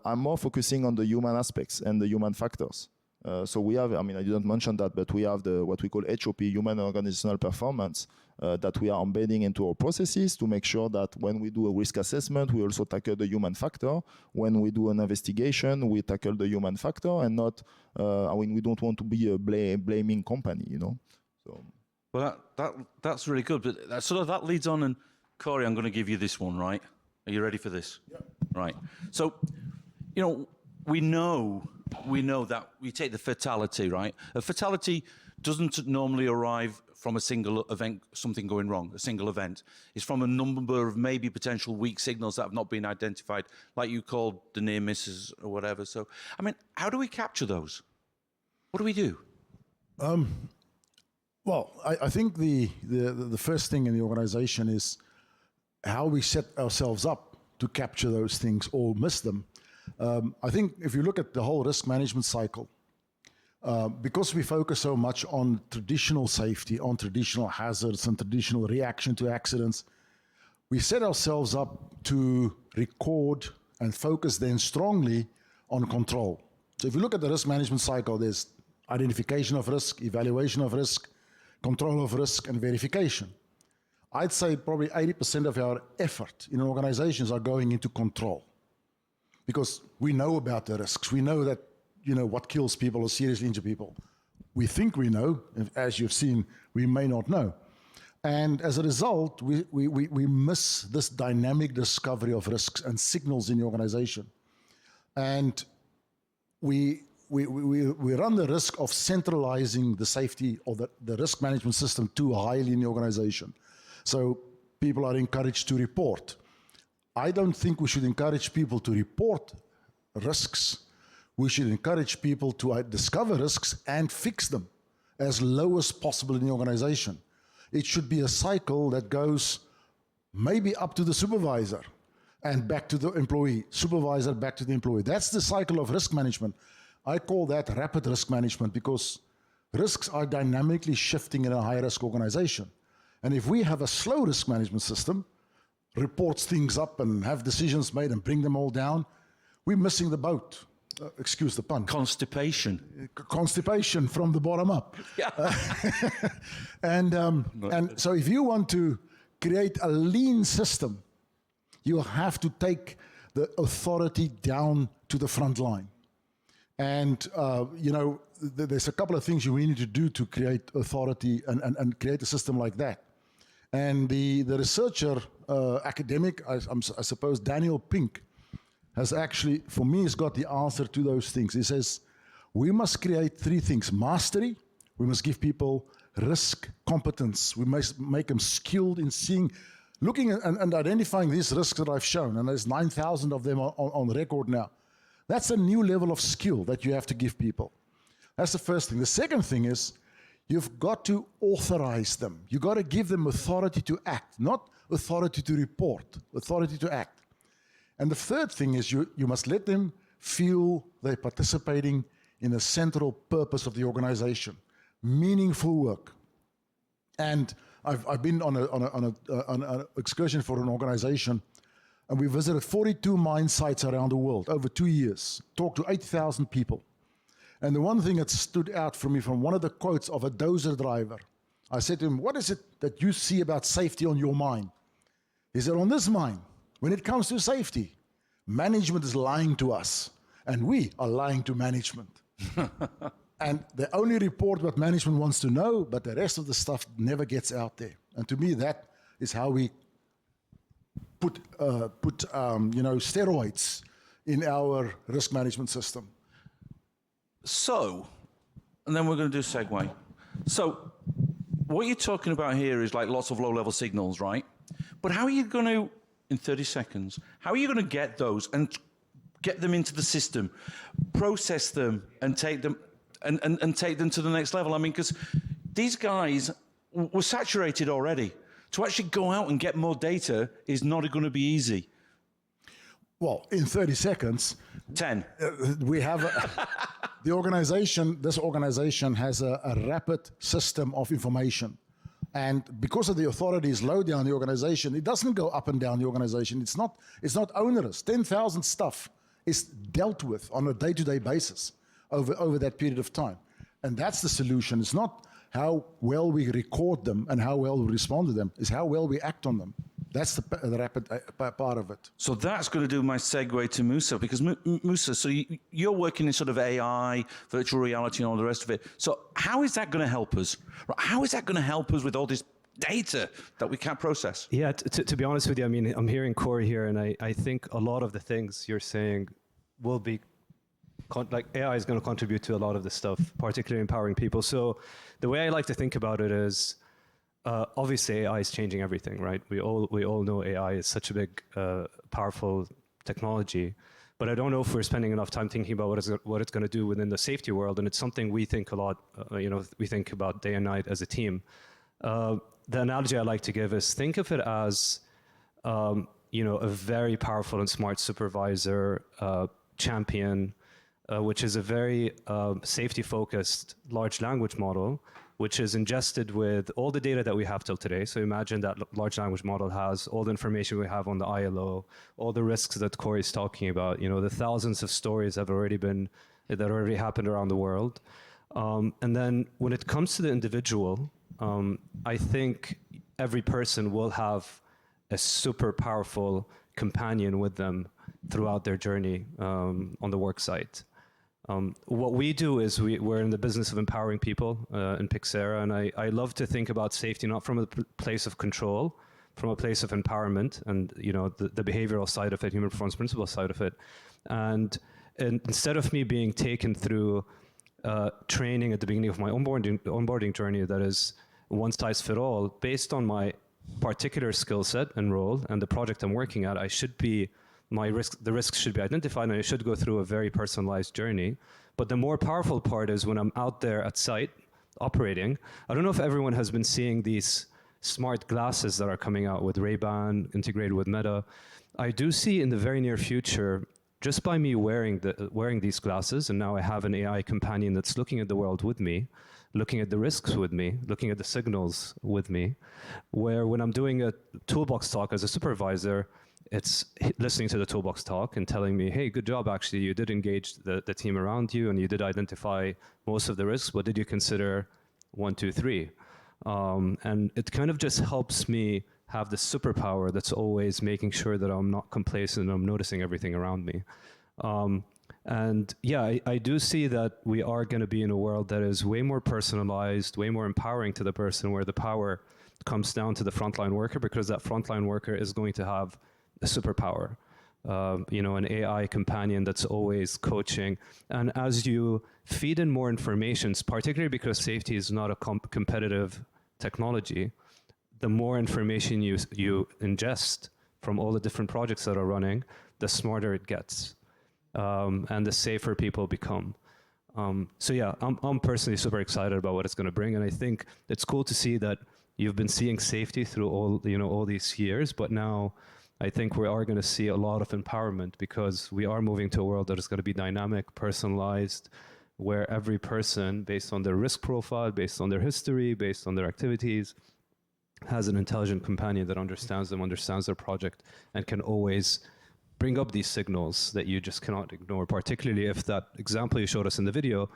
I'm more focusing on the human aspects and the human factors. So we have, I mean, I didn't mention that, but we have what we call HOP, human organizational performance, that we are embedding into our processes to make sure that when we do a risk assessment, we also tackle the human factor. When we do an investigation, we tackle the human factor and not, I mean, we don't want to be a blaming company, you know. So. Well, that's really good. But sort of that leads on, and Corey, I'm going to give you this one, right? Are you ready for this? Yeah. Right. So, you know, we know that we take the fatality, right? A fatality doesn't normally arrive from a single event, something going wrong, a single event. It's from a number of maybe potential weak signals that have not been identified, like you called the near misses or whatever. So, I mean, how do we capture those? What do we do? Well, I think the first thing in the organization is how we set ourselves up to capture those things or miss them. I think if you look at the whole risk management cycle, because we focus so much on traditional safety, on traditional hazards and traditional reaction to accidents, we set ourselves up to record and focus then strongly on control. So if you look at the risk management cycle, there's identification of risk, evaluation of risk, control of risk, and verification. I'd say probably 80% of our effort in organizations are going into control because we know about the risks. We know that, you know, what kills people or seriously injure people. We think we know, as you've seen, we may not know. And as a result, we miss this dynamic discovery of risks and signals in the organization. And we run the risk of centralizing the safety or the risk management system too highly in the organization. So people are encouraged to report. I don't think we should encourage people to report risks. We should encourage people to discover risks and fix them as low as possible in the organization. It should be a cycle that goes maybe up to the supervisor and back to the employee, supervisor back to the employee. That's the cycle of risk management. I call that rapid risk management because risks are dynamically shifting in a high-risk organization. And if we have a slow risk management system, reports things up and have decisions made and bring them all down, we're missing the boat. Excuse the pun. Constipation. Constipation from the bottom up. Yeah. And so if you want to create a lean system, you have to take the authority down to the front line. And, you know, there's a couple of things you need to do to create authority and create a system like that. And the researcher, academic, I suppose, Daniel Pink, has actually, for me, has got the answer to those things. He says, we must create three things. Mastery, we must give people risk competence. We must make them skilled in seeing, looking at, and identifying these risks that I've shown, and there's 9,000 of them on record now. That's a new level of skill that you have to give people. That's the first thing. The second thing is, You've got to authorize them. You've got to give them authority to act, not authority to report, authority to act. And the third thing is you must let them feel they're participating in the central purpose of the organization, meaningful work. And I've been on an excursion for an organization, and we visited 42 mine sites around the world over 2 years, talked to 8,000 people. And the one thing that stood out for me from one of the quotes of a dozer driver, I said to him, what is it that you see about safety on your mine? He said, on this mine, when it comes to safety, management is lying to us, and we are lying to management. And they only report what management wants to know, but the rest of the stuff never gets out there. And to me, that is how we put steroids in our risk management system. So, and then we're going to do segue. So, what you're talking about here is like lots of low-level signals, right? But how are you going to, in 30 seconds, how are you going to get those and get them into the system, process them, and take them and take them to the next level? I mean, because these guys were saturated already. To actually go out and get more data is not going to be easy. Well, in 30 seconds, 10. We have this organization has a rapid system of information. And because of the authorities low down the organization, it doesn't go up and down the organization. It's not onerous. 10,000 stuff is dealt with on a day-to-day basis over that period of time. And that's the solution. It's not how well we record them and how well we respond to them. It's how well we act on them. That's the rapid part of it. So that's going to do my segue to Musa, because Musa, so you're working in sort of AI, virtual reality, and all the rest of it. So how is that going to help us? How is that going to help us with all this data that we can't process? Yeah, to be honest with you, I mean, I'm hearing Corey here, and I think a lot of the things you're saying will be, like AI is going to contribute to a lot of this stuff, particularly empowering people. So the way I like to think about it is, obviously AI is changing everything, right? We all know AI is such a big, powerful technology, but I don't know if we're spending enough time thinking about what it's going to do within the safety world, and it's something we think a lot, we think about day and night as a team. The analogy I like to give is think of it as, a very powerful and smart supervisor, champion, which is a very safety-focused large language model, which is ingested with all the data that we have till today. So imagine that large language model has all the information we have on the ILO, all the risks that Corey's talking about, the thousands of stories that already happened around the world. And then when it comes to the individual, I think every person will have a super powerful companion with them throughout their journey on the work site. What we do is we're in the business of empowering people in Pixera, and I love to think about safety not from a place of control, from a place of empowerment and the behavioral side of it, human performance principle side of it. And instead of me being taken through training at the beginning of my onboarding journey that is one size fit all, based on my particular skill set and role and the project I'm working at, the risks should be identified, and I should go through a very personalized journey. But the more powerful part is when I'm out there at site operating. I don't know if everyone has been seeing these smart glasses that are coming out with Ray-Ban integrated with Meta. I do see in the very near future, just by me wearing these glasses, and now I have an AI companion that's looking at the world with me, looking at the risks with me, looking at the signals with me, where when I'm doing a toolbox talk as a supervisor, it's listening to the toolbox talk and telling me, hey, good job, actually, you did engage the team around you and you did identify most of the risks, but did you consider 1, 2, 3? And it kind of just helps me have the superpower that's always making sure that I'm not complacent and I'm noticing everything around me. And yeah, I do see that we are going to be in a world that is way more personalized, way more empowering to the person, where the power comes down to the frontline worker, because that frontline worker is going to have a superpower, an AI companion that's always coaching. And as you feed in more information, particularly because safety is not a competitive technology, the more information you ingest from all the different projects that are running, the smarter it gets, and the safer people become. So yeah, I'm personally super excited about what it's going to bring, and I think it's cool to see that you've been seeing safety through all these years, but now I think we are going to see a lot of empowerment because we are moving to a world that is going to be dynamic, personalized, where every person, based on their risk profile, based on their history, based on their activities, has an intelligent companion that understands them, understands their project, and can always bring up these signals that you just cannot ignore, particularly if that example you showed us in the video,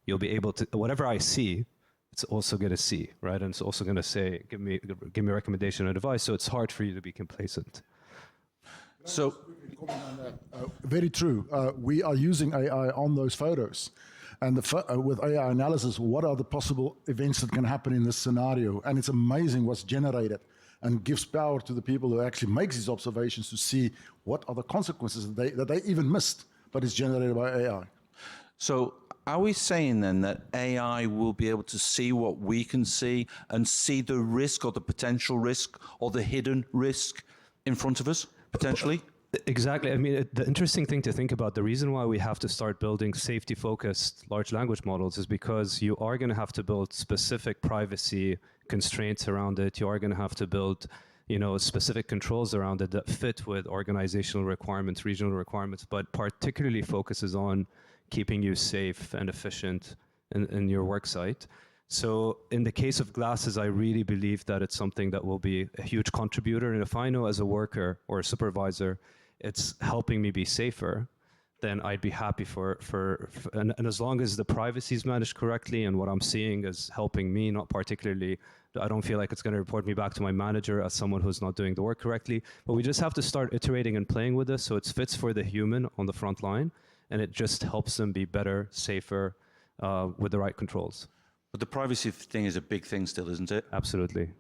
you'll be able to, whatever I see, it's also going to see, right? And it's also going to say, give me a recommendation or advice, so it's hard for you to be complacent. So, Very true. We are using AI on those photos. And with AI analysis, what are the possible events that can happen in this scenario? And it's amazing what's generated and gives power to the people who actually make these observations to see what are the consequences that they even missed, but it's generated by AI. so are we saying then that AI will be able to see what we can see and see the risk or the potential risk or the hidden risk in front of us, potentially? Exactly. I mean, the interesting thing to think about, the reason why we have to start building safety-focused large language models is because you are going to have to build specific privacy constraints around it. You are going to have to build, specific controls around it that fit with organizational requirements, regional requirements, but particularly focuses on keeping you safe and efficient in your work site. So in the case of glasses, I really believe that it's something that will be a huge contributor. And if I know as a worker or a supervisor, it's helping me be safer, then I'd be happy and as long as the privacy is managed correctly and what I'm seeing is helping me, not particularly, I don't feel like it's going to report me back to my manager as someone who's not doing the work correctly. But we just have to start iterating and playing with this so it fits for the human on the front line, and it just helps them be better, safer, with the right controls. But the privacy thing is a big thing still, isn't it? Absolutely.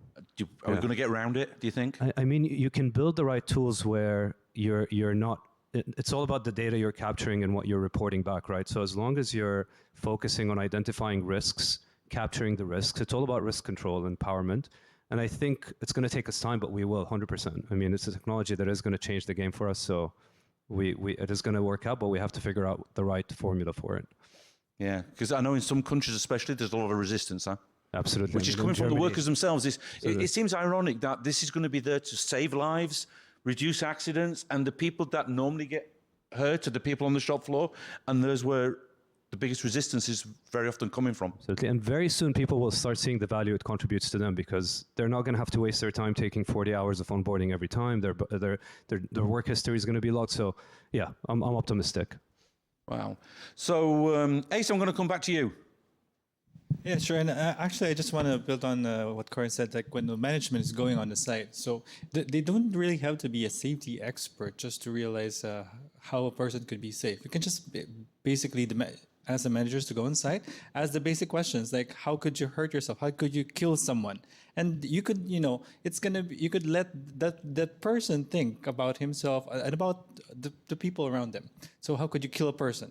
Are we going to get around it, do you think? I mean, you can build the right tools where you're not, it's all about the data you're capturing and what you're reporting back, right? So as long as you're focusing on identifying risks, capturing the risks, it's all about risk control and empowerment. And I think it's going to take us time, but we will, 100%. I mean, it's a technology that is going to change the game for us. So it is going to work out, but we have to figure out the right formula for it. Yeah, because I know in some countries especially, there's a lot of resistance, huh? Absolutely. Which is coming from the workers themselves. It seems ironic that this is going to be there to save lives, reduce accidents, and the people that normally get hurt are the people on the shop floor, and there's where the biggest resistance is very often coming from. Absolutely. And very soon people will start seeing the value it contributes to them because they're not going to have to waste their time taking 40 hours of onboarding every time. Their work history is going to be logged. So yeah, I'm optimistic. Wow. So, Ace, I'm going to come back to you. Yeah, sure. And actually, I just want to build on what Corin said, like when the management is going on the site. So they don't really have to be a safety expert just to realize how a person could be safe. You can just basically, as the managers to go on site, ask the basic questions like, how could you hurt yourself? How could you kill someone? And you could, you could let that person think about himself and about the people around them. So how could you kill a person?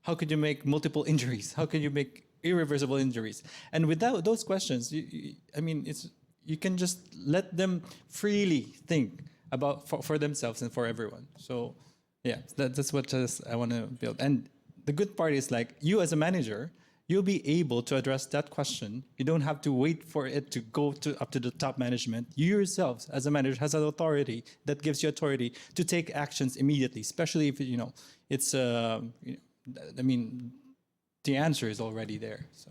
How could you make multiple injuries? How could you make irreversible injuries? And without those questions, you can just let them freely think about for themselves and for everyone. So yeah, that's what I want to build. And the good part is like you as a manager, you'll be able to address that question. You don't have to wait for it to go up to the top management. You yourselves as a manager has an authority that gives you authority to take actions immediately, especially if it's the answer is already there. So,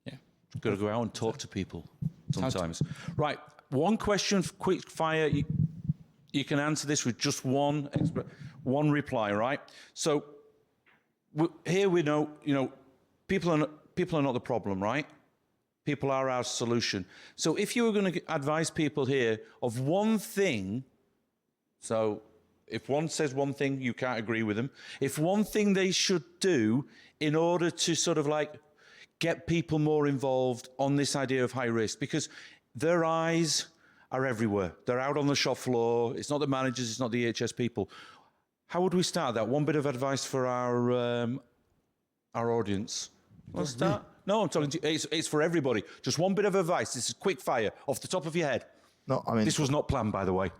yeah. Got to go out and talk to people sometimes. Right. One question, quick fire. You can answer this with just one reply, right? So here we know, people are not the problem, right? People are our solution. So if you were going to advise people here of one thing, so if one says one thing, you can't agree with them. If one thing they should do in order to sort of like get people more involved on this idea of high risk, because their eyes are everywhere. They're out on the shop floor. It's not the managers, it's not the EHS people. How would we start that? One bit of advice for our audience. Let's start. No, I'm talking to you. It's for everybody. Just one bit of advice. This is quick fire off the top of your head. No, I mean, This was not planned, by the way.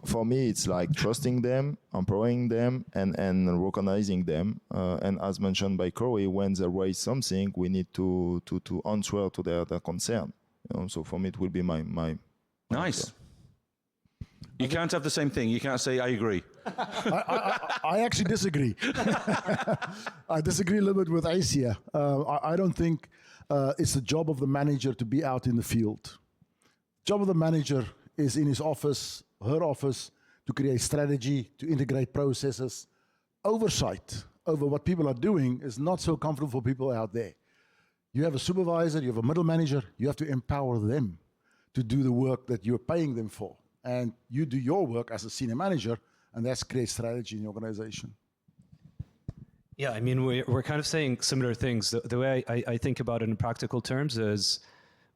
for me, it's like trusting them, empowering them, and recognizing them. And as mentioned by Corey, when they raise something, we need to answer to their concern. You know, so for me, it will be my Nice. answer. You can't have the same thing. You can't say, I agree. I actually disagree. I disagree a little bit with Asia. I don't think it's the job of the manager to be out in the field. Job of the manager is in his office, her office, to create strategy, to integrate processes. Oversight over what people are doing is not so comfortable for people out there. You have a supervisor, you have a middle manager, you have to empower them to do the work that you're paying them for. And you do your work as a senior manager, and that's create strategy in the organization. Yeah, I mean, we're kind of saying similar things. The way I think about it in practical terms is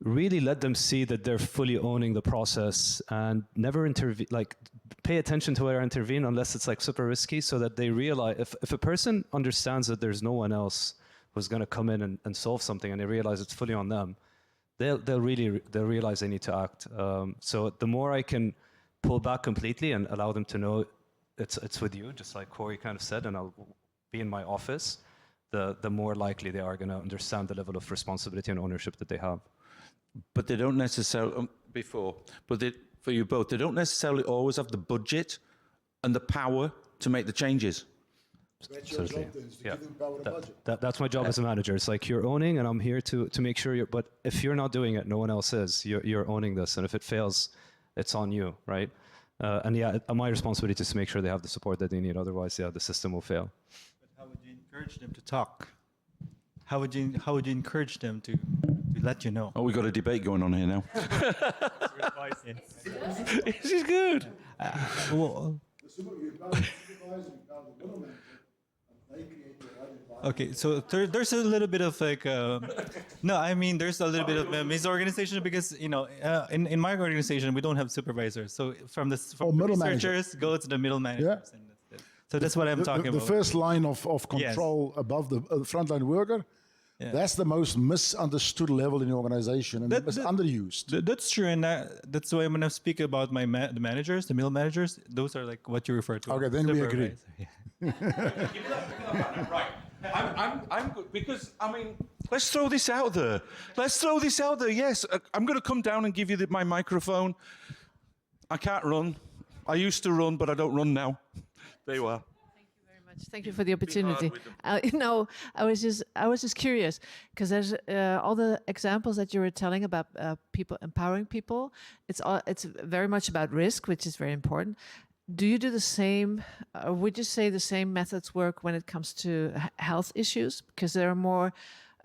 really let them see that they're fully owning the process and never intervene, like pay attention to where I intervene unless it's like super risky, so that they realize if a person understands that there's no one else who's going to come in and solve something, and they realize it's fully on them, they'll realize they need to act. So the more I can pull back completely and allow them to know it's with you, just like Corey kind of said, and I'll be in my office, the more likely they are going to understand the level of responsibility and ownership that they have. But they don't necessarily, for you both, they don't necessarily always have the budget and the power to make the changes. Absolutely. Yeah. That's my job as a manager. It's like you're owning, and I'm here to make sure but if you're not doing it, no one else is. You're owning this, and if it fails, it's on you, right? And yeah, my responsibility is to make sure they have the support that they need. Otherwise, yeah, the system will fail. But how would you encourage them to talk? How would you encourage them to let you know? Oh, we've got a debate going on here now. This is good. Well, okay, so there's a little bit of like, no, I mean, there's a little bit of misorganization because, you know, in my organization, we don't have supervisors. So from the researchers go to the middle managers. Yeah. And that's it. So that's what I'm talking about. The first line of control above the frontline worker, that's the most misunderstood level in the organization, and it's underused. That's true, and that's why when I speak about the managers, the middle managers, those are like what you refer to. Okay, then we agree. Right. I'm good because, I mean, let's throw this out there. Yes, I'm going to come down and give you my microphone. I can't run. I used to run, but I don't run now. There you are. Thank you for the opportunity. No, I was just curious because there's all the examples that you were telling about people empowering people. It's very much about risk, which is very important. Do you do the same? Would you say the same methods work when it comes to health issues? Because there are more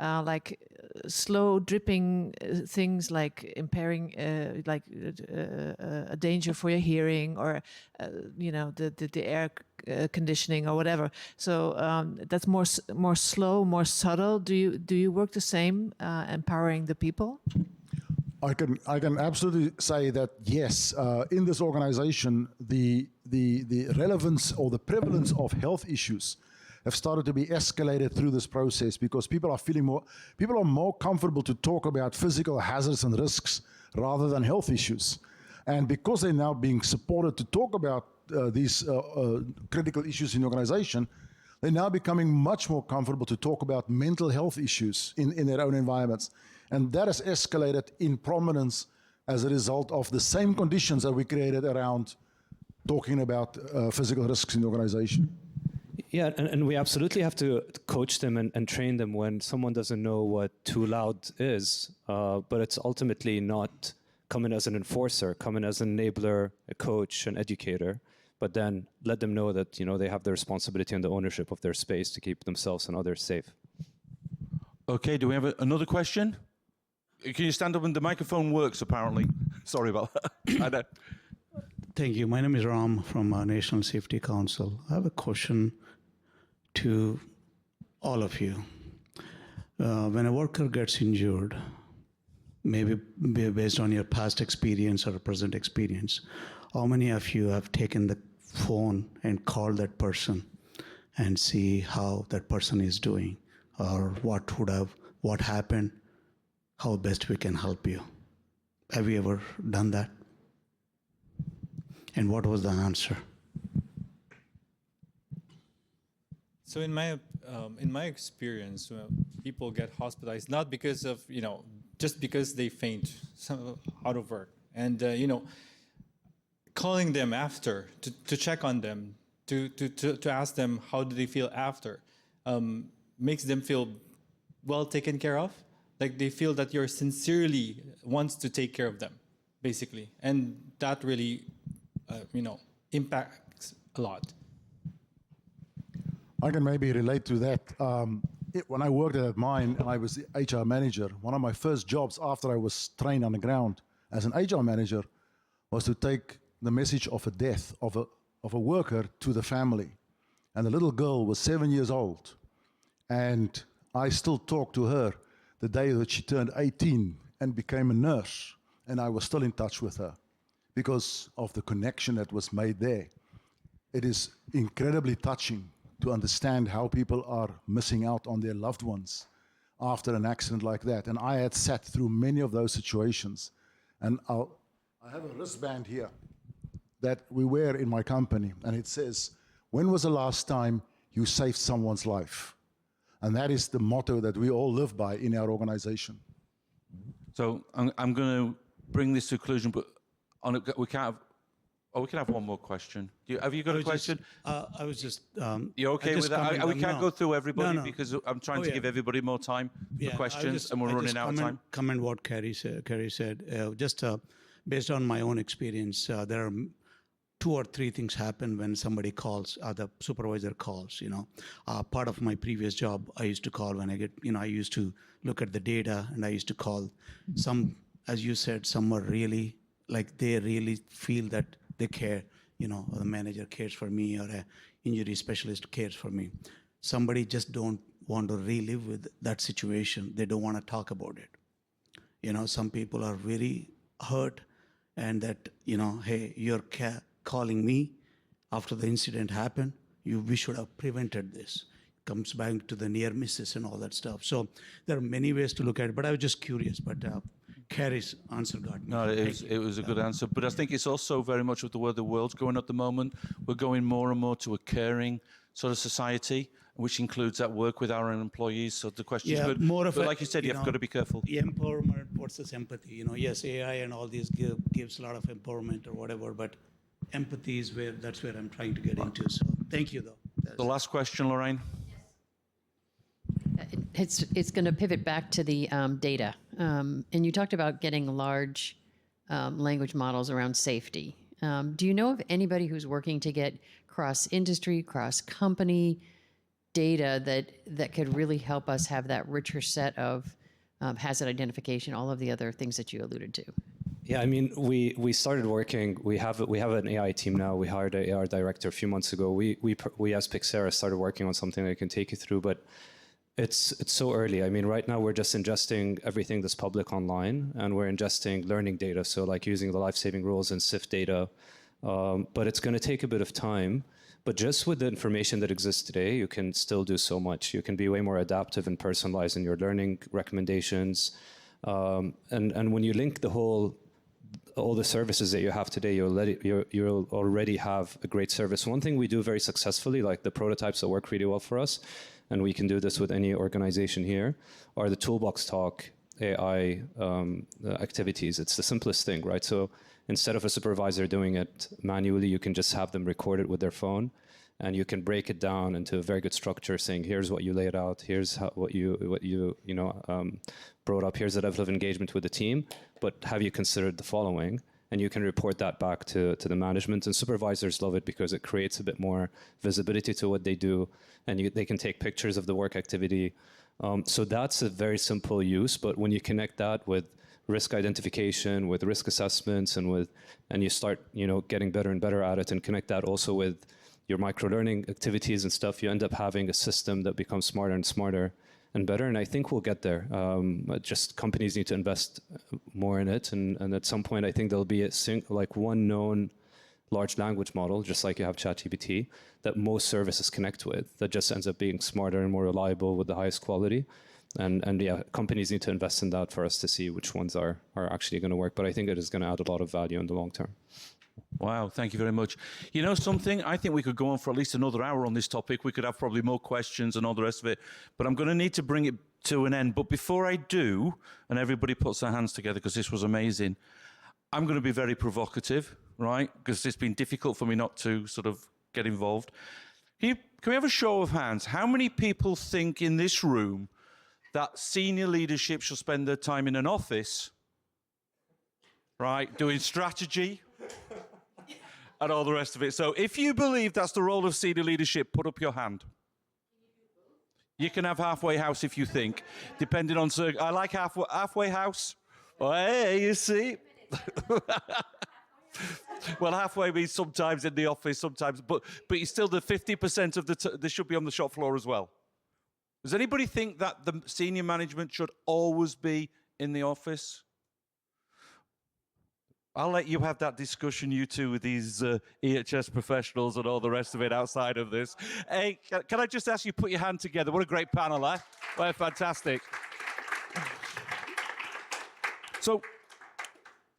like slow dripping things like impairing, like a danger for your hearing, or you know, the air conditioning or whatever. So that's more slow, more subtle. Do you work the same, empowering the people? I can absolutely say that yes. In this organization, the relevance or the prevalence of health issues have started to be escalated through this process because people are more comfortable to talk about physical hazards and risks rather than health issues. And because they're now being supported to talk about these critical issues in the organization, they're now becoming much more comfortable to talk about mental health issues in their own environments. And that has escalated in prominence as a result of the same conditions that we created around talking about physical risks in the organization. Yeah, and we absolutely have to coach them and train them when someone doesn't know what too loud is, but it's ultimately not coming as an enforcer, coming as an enabler, a coach, an educator, but then let them know that, you know, they have the responsibility and the ownership of their space to keep themselves and others safe. Okay, do we have another question? Can you stand up when the microphone works, apparently? Sorry about that. Thank you. My name is Ram from National Safety Council. I have a question to all of you. When a worker gets injured, maybe based on your past experience or present experience, how many of you have taken the phone and called that person and see how that person is doing, or what happened, how best we can help you? Have you ever done that? And what was the answer? So in my experience, people get hospitalized not because of, just because they faint out of work. And, calling them after to check on them, to ask them how do they feel after, makes them feel well taken care of. Like they feel that you're sincerely wants to take care of them, basically. And that really, impacts a lot. I can maybe relate to that. When I worked at mine and I was the HR manager, one of my first jobs after I was trained on the ground as an HR manager was to take the message of a death of a worker to the family. And the little girl was 7 years old. And I still talk to her the day that she turned 18 and became a nurse. And I was still in touch with her because of the connection that was made there. It is incredibly touching to understand how people are missing out on their loved ones after an accident like that. And I had sat through many of those situations. And I have a wristband here that we wear in my company, and it says, when was the last time you saved someone's life? And that is the motto that we all live by in our organization. So I'm going to bring this to conclusion, but we can't have, we can have one more question. Have you got a question? I was just... You're okay with that? We can't go through everybody because I'm trying to give everybody more time for questions and we're running out of time. Comment what Carrie said. Just based on my own experience, there are 2 or 3 things happen when somebody calls, the supervisor calls, Part of my previous job, I used to call when I get, I used to look at the data and I used to call. Some, as you said, some are really, like they really feel that they care, or the manager cares for me or an injury specialist cares for me. Somebody just don't want to relive with that situation. They don't want to talk about it. Some people are very hurt and that, hey, you're calling me after the incident happened. We should have prevented this. Comes back to the near misses and all that stuff. So there are many ways to look at it, but I was just curious. But Carrie's answer got me. No, it was a good answer. But I think it's also very much with the way the world's going at the moment. We're going more and more to a caring sort of society, which includes that work with our own employees. So the question is good. But like you said, you've got to be careful. Empowerment versus empathy. Yes, AI and all these gives a lot of empowerment or whatever, but empathy is that's where I'm trying to get into. So thank you, though. The last question, Lorraine. It's going to pivot back to the data. And you talked about getting large language models around safety. Do you know of anybody who's working to get cross-industry, cross-company data that could really help us have that richer set of hazard identification, all of the other things that you alluded to? Yeah, I mean, we started working. We have an AI team now. We hired an AI director a few months ago. We as Pixera started working on something I can take you through, but it's so early. I mean, right now we're just ingesting everything that's public online, and we're ingesting learning data, so like using the life-saving rules and SIF data. But it's going to take a bit of time. But just with the information that exists today, you can still do so much. You can be way more adaptive and personalized in your learning recommendations. And when you link all the services that you have today, you'll already have a great service. One thing we do very successfully, like the prototypes that work really well for us, and we can do this with any organization here, are the Toolbox Talk AI activities. It's the simplest thing, right? So instead of a supervisor doing it manually, you can just have them record it with their phone, and you can break it down into a very good structure, saying, here's what you laid out, here's what you brought up, here's the level of engagement with the team, but have you considered the following? And you can report that back to the management, and supervisors love it because it creates a bit more visibility to what they do, and they can take pictures of the work activity. So that's a very simple use, but when you connect that with risk identification, with risk assessments, and you start getting better and better at it, and connect that also with your micro-learning activities and stuff, you end up having a system that becomes smarter and smarter and better. And I think we'll get there. Just companies need to invest more in it. And at some point, I think there'll be one known large language model, just like you have ChatGPT, that most services connect with, that just ends up being smarter and more reliable with the highest quality. And yeah, companies need to invest in that for us to see which ones are actually going to work. But I think it is going to add a lot of value in the long term. Wow, thank you very much. You know something? I think we could go on for at least another hour on this topic. We could have probably more questions and all the rest of it. But I'm going to need to bring it to an end. But before I do, and everybody puts their hands together because this was amazing, I'm going to be very provocative, right? Because it's been difficult for me not to sort of get involved. Can we have a show of hands? How many people think in this room that senior leadership should spend their time in an office, right, doing strategy and all the rest of it? So if you believe that's the role of senior leadership, put up your hand. You can have halfway house if you think, depending on... I like halfway house. Oh, hey, you see? Well, halfway means sometimes in the office, sometimes... But you still, the 50% of they should be on the shop floor as well. Does anybody think that the senior management should always be in the office? I'll let you have that discussion, you two, with these EHS professionals and all the rest of it outside of this. Hey, can I just ask you to put your hand together? What a great panel, eh? Well, fantastic. So,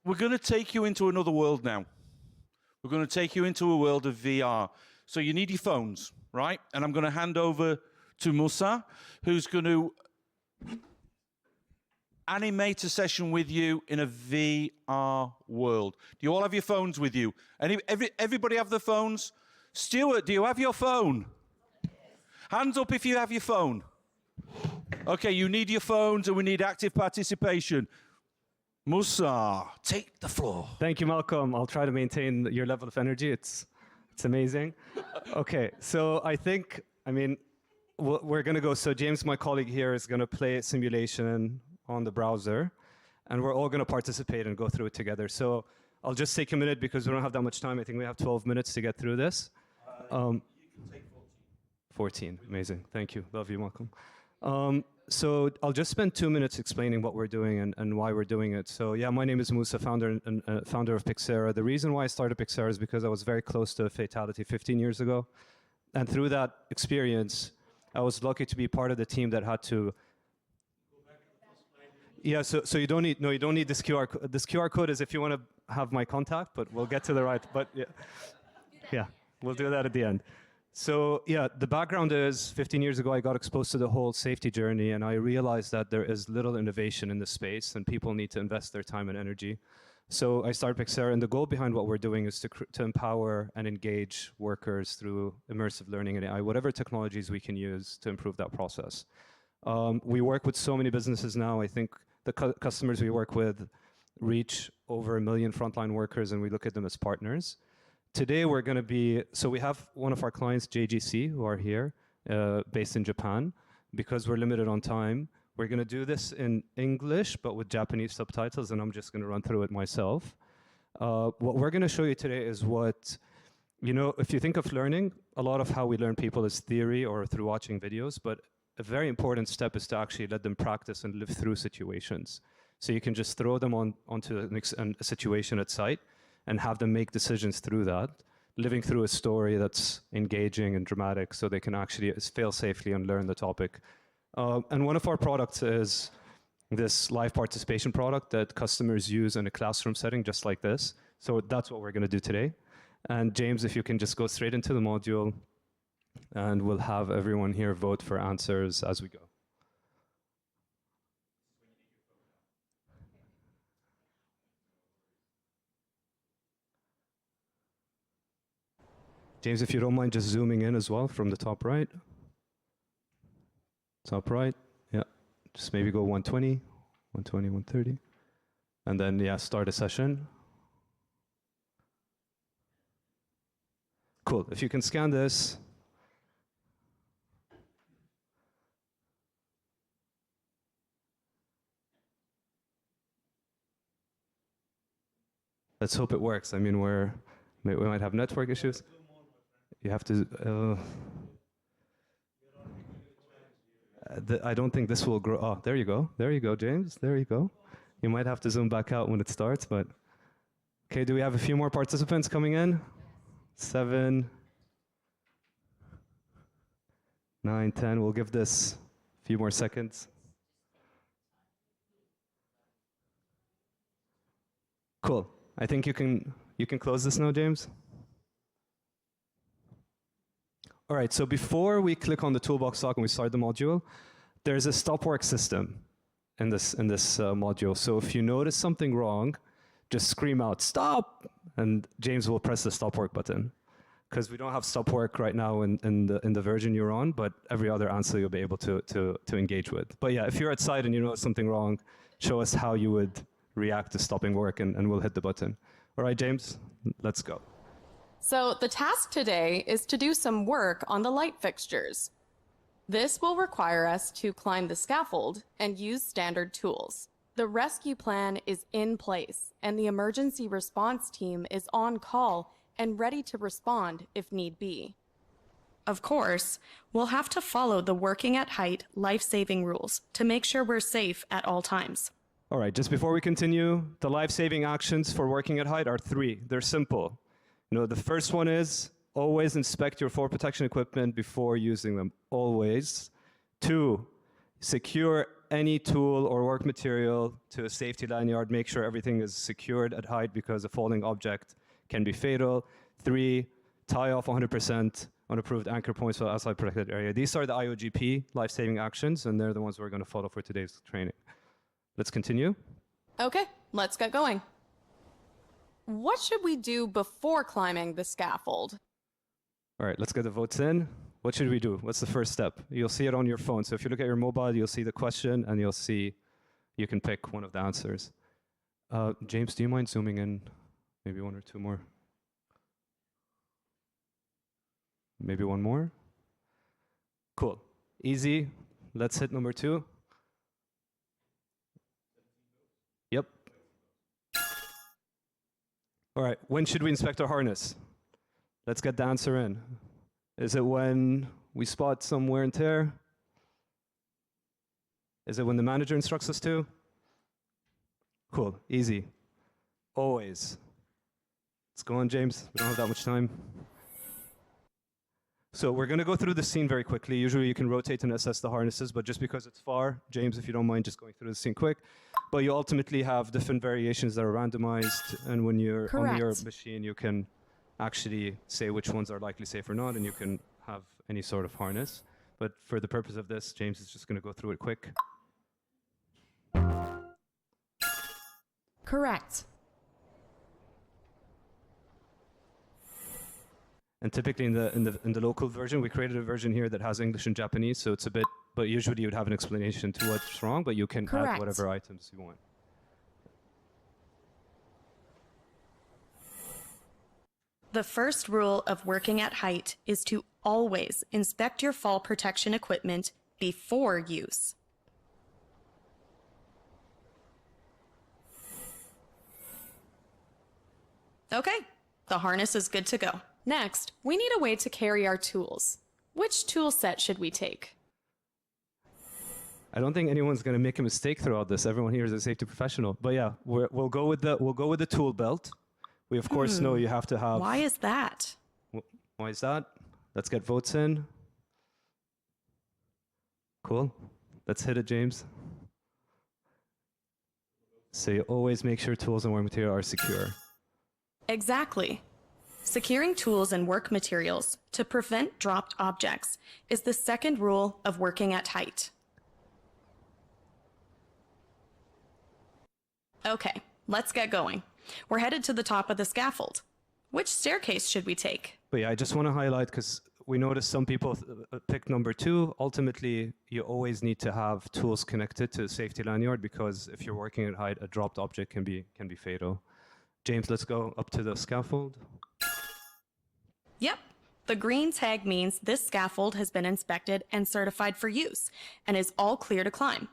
we're going to take you into another world now. We're going to take you into a world of VR. So you need your phones, right? And I'm going to hand over to Musa, who's going to animate a session with you in a VR world. Do you all have your phones with you? Everybody have their phones? Stuart, do you have your phone? Hands up if you have your phone. Okay, you need your phones and we need active participation. Musa, take the floor. Thank you, Malcolm. I'll try to maintain your level of energy. It's amazing. Okay, so we're going to go. So James, my colleague here, is going to play a simulation on the browser, and we're all going to participate and go through it together. So I'll just take a minute because we don't have that much time. I think we have 12 minutes to get through this. You can take 14. Amazing. Thank you. Love you, Malcolm. So I'll just spend 2 minutes explaining what we're doing and why we're doing it. So yeah, my name is Musa, founder of Pixera. The reason why I started Pixera is because I was very close to a fatality 15 years ago. And through that experience, I was lucky to be part of the team that had to... Yeah, so you don't need this QR code. This QR code is if you want to have my contact, but we'll get to the right, but yeah, we'll do that at the end. So yeah, the background is 15 years ago, I got exposed to the whole safety journey, and I realized that there is little innovation in this space, and people need to invest their time and energy. So I started Pixera, and the goal behind what we're doing is to empower and engage workers through immersive learning and AI, whatever technologies we can use to improve that process. We work with so many businesses now. I think the customers we work with reach over 1 million frontline workers, and we look at them as partners. Today we're going to be, so we have one of our clients, JGC, who are here, based in Japan. Because we're limited on time, we're going to do this in English, but with Japanese subtitles, and I'm just going to run through it myself. What we're going to show you today is what, if you think of learning, a lot of how we learn people is theory or through watching videos, but a very important step is to actually let them practice and live through situations. So you can just throw them onto a situation at site and have them make decisions through that, living through a story that's engaging and dramatic so they can actually fail safely and learn the topic. And one of our products is this live participation product that customers use in a classroom setting just like this. So that's what we're going to do today. And James, if you can just go straight into the module, and we'll have everyone here vote for answers as we go. James, if you don't mind just zooming in as well from the top right. Top right, yeah. Just maybe go 120, 120, 130. And then, yeah, start a session. Cool, if you can scan this. Let's hope it works. I mean, we might have network issues. You have to... I don't think this will grow. Oh, there you go. There you go, James. There you go. You might have to zoom back out when it starts, but... Okay, do we have a few more participants coming in? 7, 9, 10. We'll give this a few more seconds. Cool. I think you can close this now, James. All right, so before we click on the toolbox dock and we start the module, there's a stop work system in this module. So if you notice something wrong, just scream out, stop, and James will press the stop work button. Because we don't have stop work right now in the version you're on, but every other answer you'll be able to engage with. But yeah, if you're outside and you notice something wrong, show us how you would react to stopping work and we'll hit the button. All right, James, let's go. So the task today is to do some work on the light fixtures. This will require us to climb the scaffold and use standard tools. The rescue plan is in place and the emergency response team is on call and ready to respond if need be. Of course, we'll have to follow the working at height life-saving rules to make sure we're safe at all times. All right, just before we continue, the life-saving actions for working at height are 3. They're simple. The first one is always inspect your fall protection equipment before using them, always. 2, secure any tool or work material to a safety lanyard. Make sure everything is secured at height because a falling object can be fatal. 3, tie off 100% unapproved anchor points for outside protected area. These are the IOGP life-saving actions, and they're the ones we're going to follow for today's training. Let's continue. Okay, let's get going. What should we do before climbing the scaffold? All right, let's get the votes in. What should we do? What's the first step? You'll see it on your phone. So if you look at your mobile, you'll see the question, and you'll see you can pick one of the answers. James, do you mind zooming in maybe 1 or 2 more? Maybe 1 more? Cool. Easy. Let's hit number 2. Yep. All right, when should we inspect our harness? Let's get the answer in. Is it when we spot some wear and tear? Is it when the manager instructs us to? Cool, easy. Always. Let's go on, James. We don't have that much time. So we're going to go through the scene very quickly. Usually you can rotate and assess the harnesses, but just because it's far, James, if you don't mind just going through the scene quick. But you ultimately have different variations that are randomized, and when you're on your machine, you can actually say which ones are likely safe or not, and you can have any sort of harness. But for the purpose of this, James is just going to go through it quick. Correct. And typically in the local version, we created a version here that has English and Japanese, so it's a bit, but usually you would have an explanation to what's wrong, but you can add whatever items you want. The first rule of working at height is to always inspect your fall protection equipment before use. Okay, the harness is good to go. Next, we need a way to carry our tools. Which tool set should we take? I don't think anyone's going to make a mistake throughout this. Everyone here is a safety professional. But yeah, we'll go with the tool belt. We of course know you have to have. Why is that? Why is that? Let's get votes in. Cool. Let's hit it, James. So you always make sure tools and work material are secure. Exactly. Securing tools and work materials to prevent dropped objects is the second rule of working at height. Okay, let's get going. We're headed to the top of the scaffold. Which staircase should we take? But yeah, I just want to highlight, because we noticed some people picked number 2. Ultimately, you always need to have tools connected to a safety lanyard, because if you're working at height, a dropped object can be fatal. James, let's go up to the scaffold. Yep. The green tag means this scaffold has been inspected and certified for use and is all clear to climb.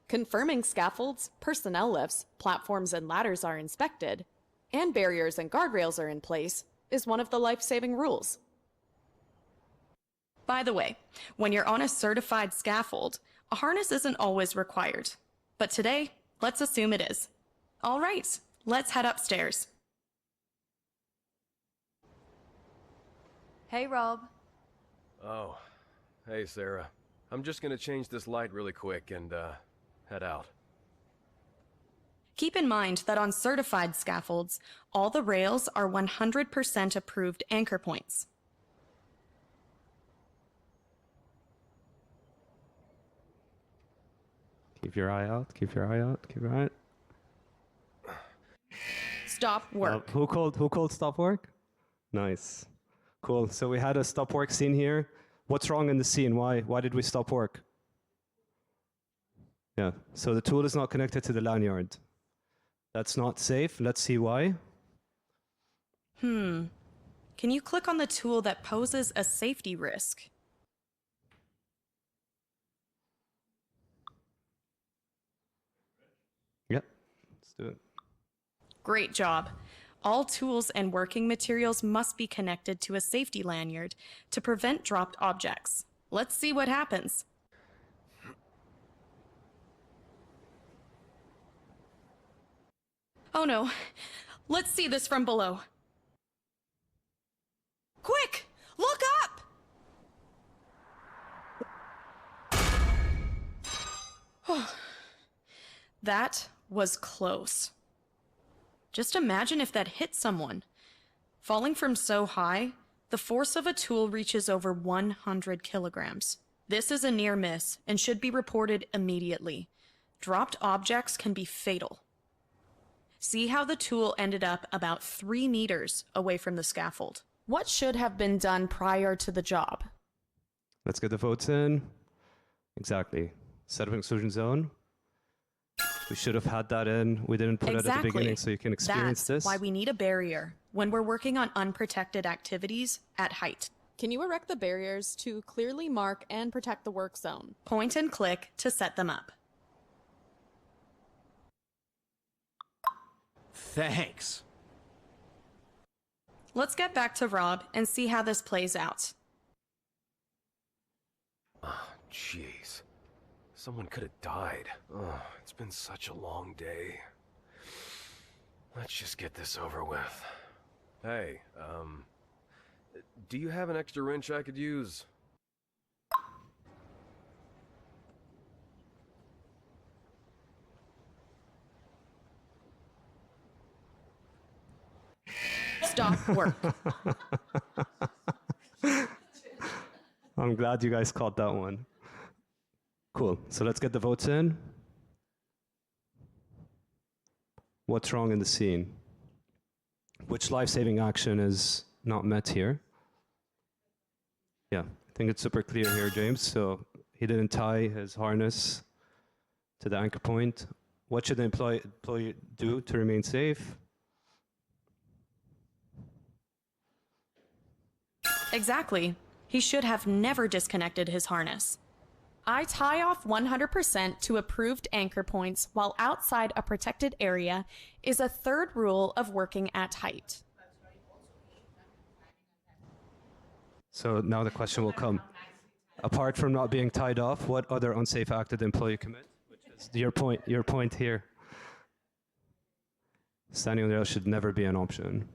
Confirming scaffolds, personnel lifts, platforms and ladders are inspected, and barriers and guardrails are in place is one of the life-saving rules. By the way, when you're on a certified scaffold, a harness isn't always required. But today, let's assume it is. All right, let's head upstairs. Hey, Rob. Oh, hey, Sarah. I'm just gonna change this light really quick and, head out. Keep in mind that on certified scaffolds, all the rails are 100% approved anchor points. Keep your eye out, keep your eye out, keep your eye out. Stop work. Who called stop work? Nice. Cool. So we had a stop work scene here. What's wrong in the scene? Why did we stop work? Yeah. So the tool is not connected to the lanyard. That's not safe. Let's see why. Can you click on the tool that poses a safety risk? Yep. Let's do it. Great job. All tools and working materials must be connected to a safety lanyard to prevent dropped objects. Let's see what happens. Oh no. Let's see this from below. Quick! Look up! That was close. Just imagine if that hit someone. Falling from so high, the force of a tool reaches over 100 kilograms. This is a near miss and should be reported immediately. Dropped objects can be fatal. See how the tool ended up about 3 meters away from the scaffold. What should have been done prior to the job? Let's get the votes in. Exactly. Set up an exclusion zone. We should have had that in. We didn't put it at the beginning so you can experience this. That's why we need a barrier when we're working on unprotected activities at height. Can you erect the barriers to clearly mark and protect the work zone? Point and click to set them up. Thanks. Let's get back to Rob and see how this plays out. Oh, jeez. Someone could have died. Oh, it's been such a long day. Let's just get this over with. Hey, do you have an extra wrench I could use? Stop work. I'm glad you guys caught that one. Cool. So let's get the votes in. What's wrong in the scene? Which life-saving action is not met here? Yeah, I think it's super clear here, James. So he didn't tie his harness to the anchor point. What should the employee do to remain safe? Exactly. He should have never disconnected his harness. I tie off 100% to approved anchor points while outside a protected area is a third rule of working at height. So now the question will come. Apart from not being tied off, what other unsafe act did the employee commit? Which is your point here. Standing on the rail should never be an option.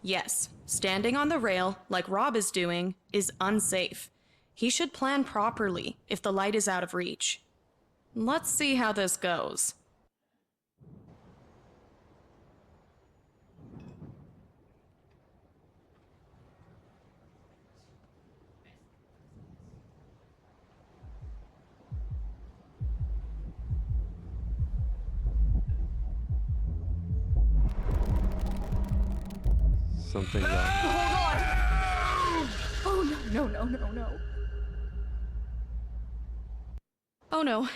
Yes, standing on the rail, like Rob is doing, is unsafe. He should plan properly if the light is out of reach. Let's see how this goes. Something wrong. Hold on! Oh, no, no, no, no, no. Oh no.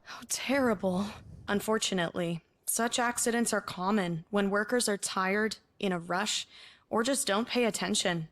How terrible. Unfortunately, such accidents are common when workers are tired, in a rush, or just don't pay attention.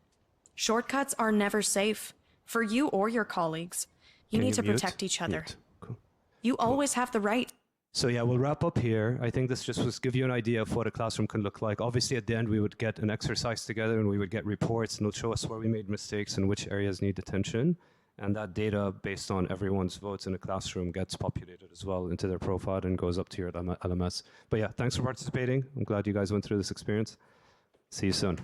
Shortcuts are never safe for you or your colleagues. You need to protect each other. Cool. You always have the right. So yeah, we'll wrap up here. I think this just was give you an idea of what a classroom can look like. Obviously, at the end, we would get an exercise together and we would get reports and it'll show us where we made mistakes and which areas need attention. And that data, based on everyone's votes in the classroom, gets populated as well into their profile and goes up to your LMS. But yeah, thanks for participating. I'm glad you guys went through this experience. See you soon.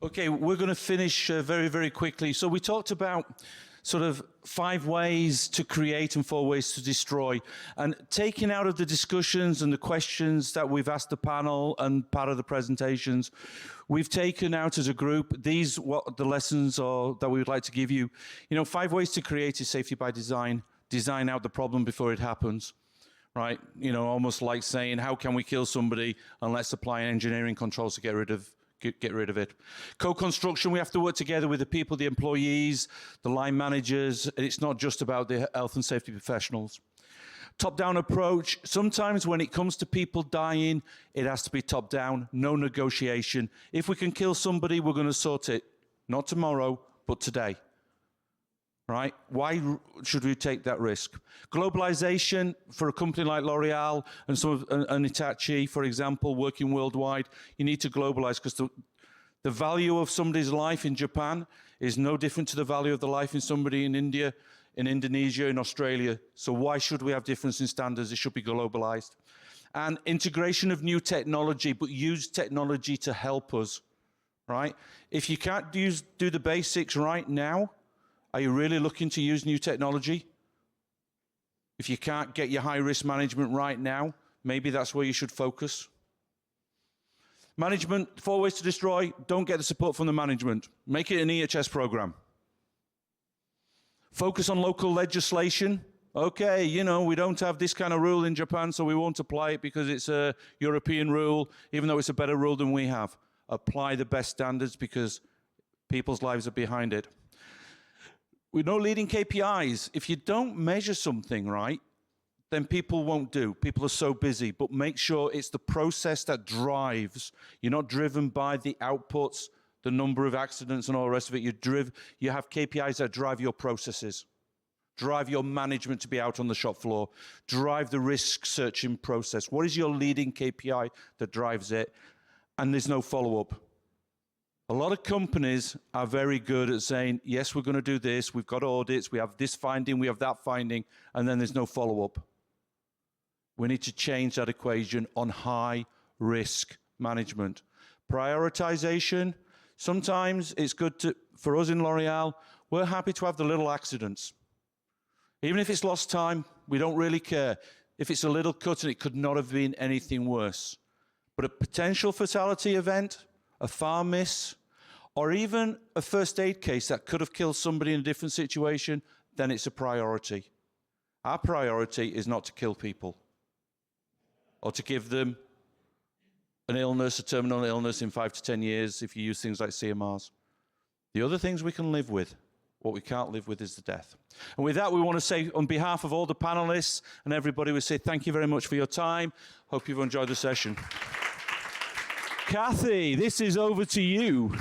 Okay, we're going to finish very, very quickly. So we talked about sort of 5 ways to create and 4 ways to destroy. And taking out of the discussions and the questions that we've asked the panel and part of the presentations, we've taken out as a group what the lessons are that we would like to give you. 5 ways to create is safety by design. Design out the problem before it happens, right? Almost like saying, how can we kill somebody, and let's apply engineering controls to get rid of it. Co-construction, we have to work together with the people, the employees, the line managers. It's not just about the health and safety professionals. Top-down approach, sometimes when it comes to people dying, it has to be top-down, no negotiation. If we can kill somebody, we're going to sort it, not tomorrow, but today. Right? Why should we take that risk? Globalization, for a company like L'Oreal and Hitachi, for example, working worldwide, you need to globalize, because the value of somebody's life in Japan is no different to the value of the life in somebody in India, in Indonesia, in Australia. So why should we have difference in standards? It should be globalized. And integration of new technology, but use technology to help us, right? If you can't do the basics right now, are you really looking to use new technology? If you can't get your high-risk management right now, maybe that's where you should focus. Management, 4 ways to destroy, don't get the support from the management. Make it an EHS program. Focus on local legislation. Okay, we don't have this kind of rule in Japan, so we won't apply it because it's a European rule, even though it's a better rule than we have. Apply the best standards because people's lives are behind it. With no leading KPIs, if you don't measure something right, then people won't do. People are so busy, but make sure it's the process that drives. You're not driven by the outputs, the number of accidents and all the rest of it. You have KPIs that drive your processes, drive your management to be out on the shop floor, drive the risk searching process. What is your leading KPI that drives it? And there's no follow-up. A lot of companies are very good at saying, yes, we're going to do this, we've got audits, we have this finding, we have that finding, and then there's no follow-up. We need to change that equation on high-risk management. Prioritization, sometimes it's good for us in L'Oreal, we're happy to have the little accidents. Even if it's lost time, we don't really care. If it's a little cut and it could not have been anything worse. But a potential fatality event, a far miss, or even a first aid case that could have killed somebody in a different situation, then it's a priority. Our priority is not to kill people or to give them an illness, a terminal illness in 5 to 10 years if you use things like CMRs. The other things we can live with. What we can't live with is the death. And with that, we want to say, on behalf of all the panelists and everybody, we say thank you very much for your time. Hope you've enjoyed the session. Kathy, this is over to you.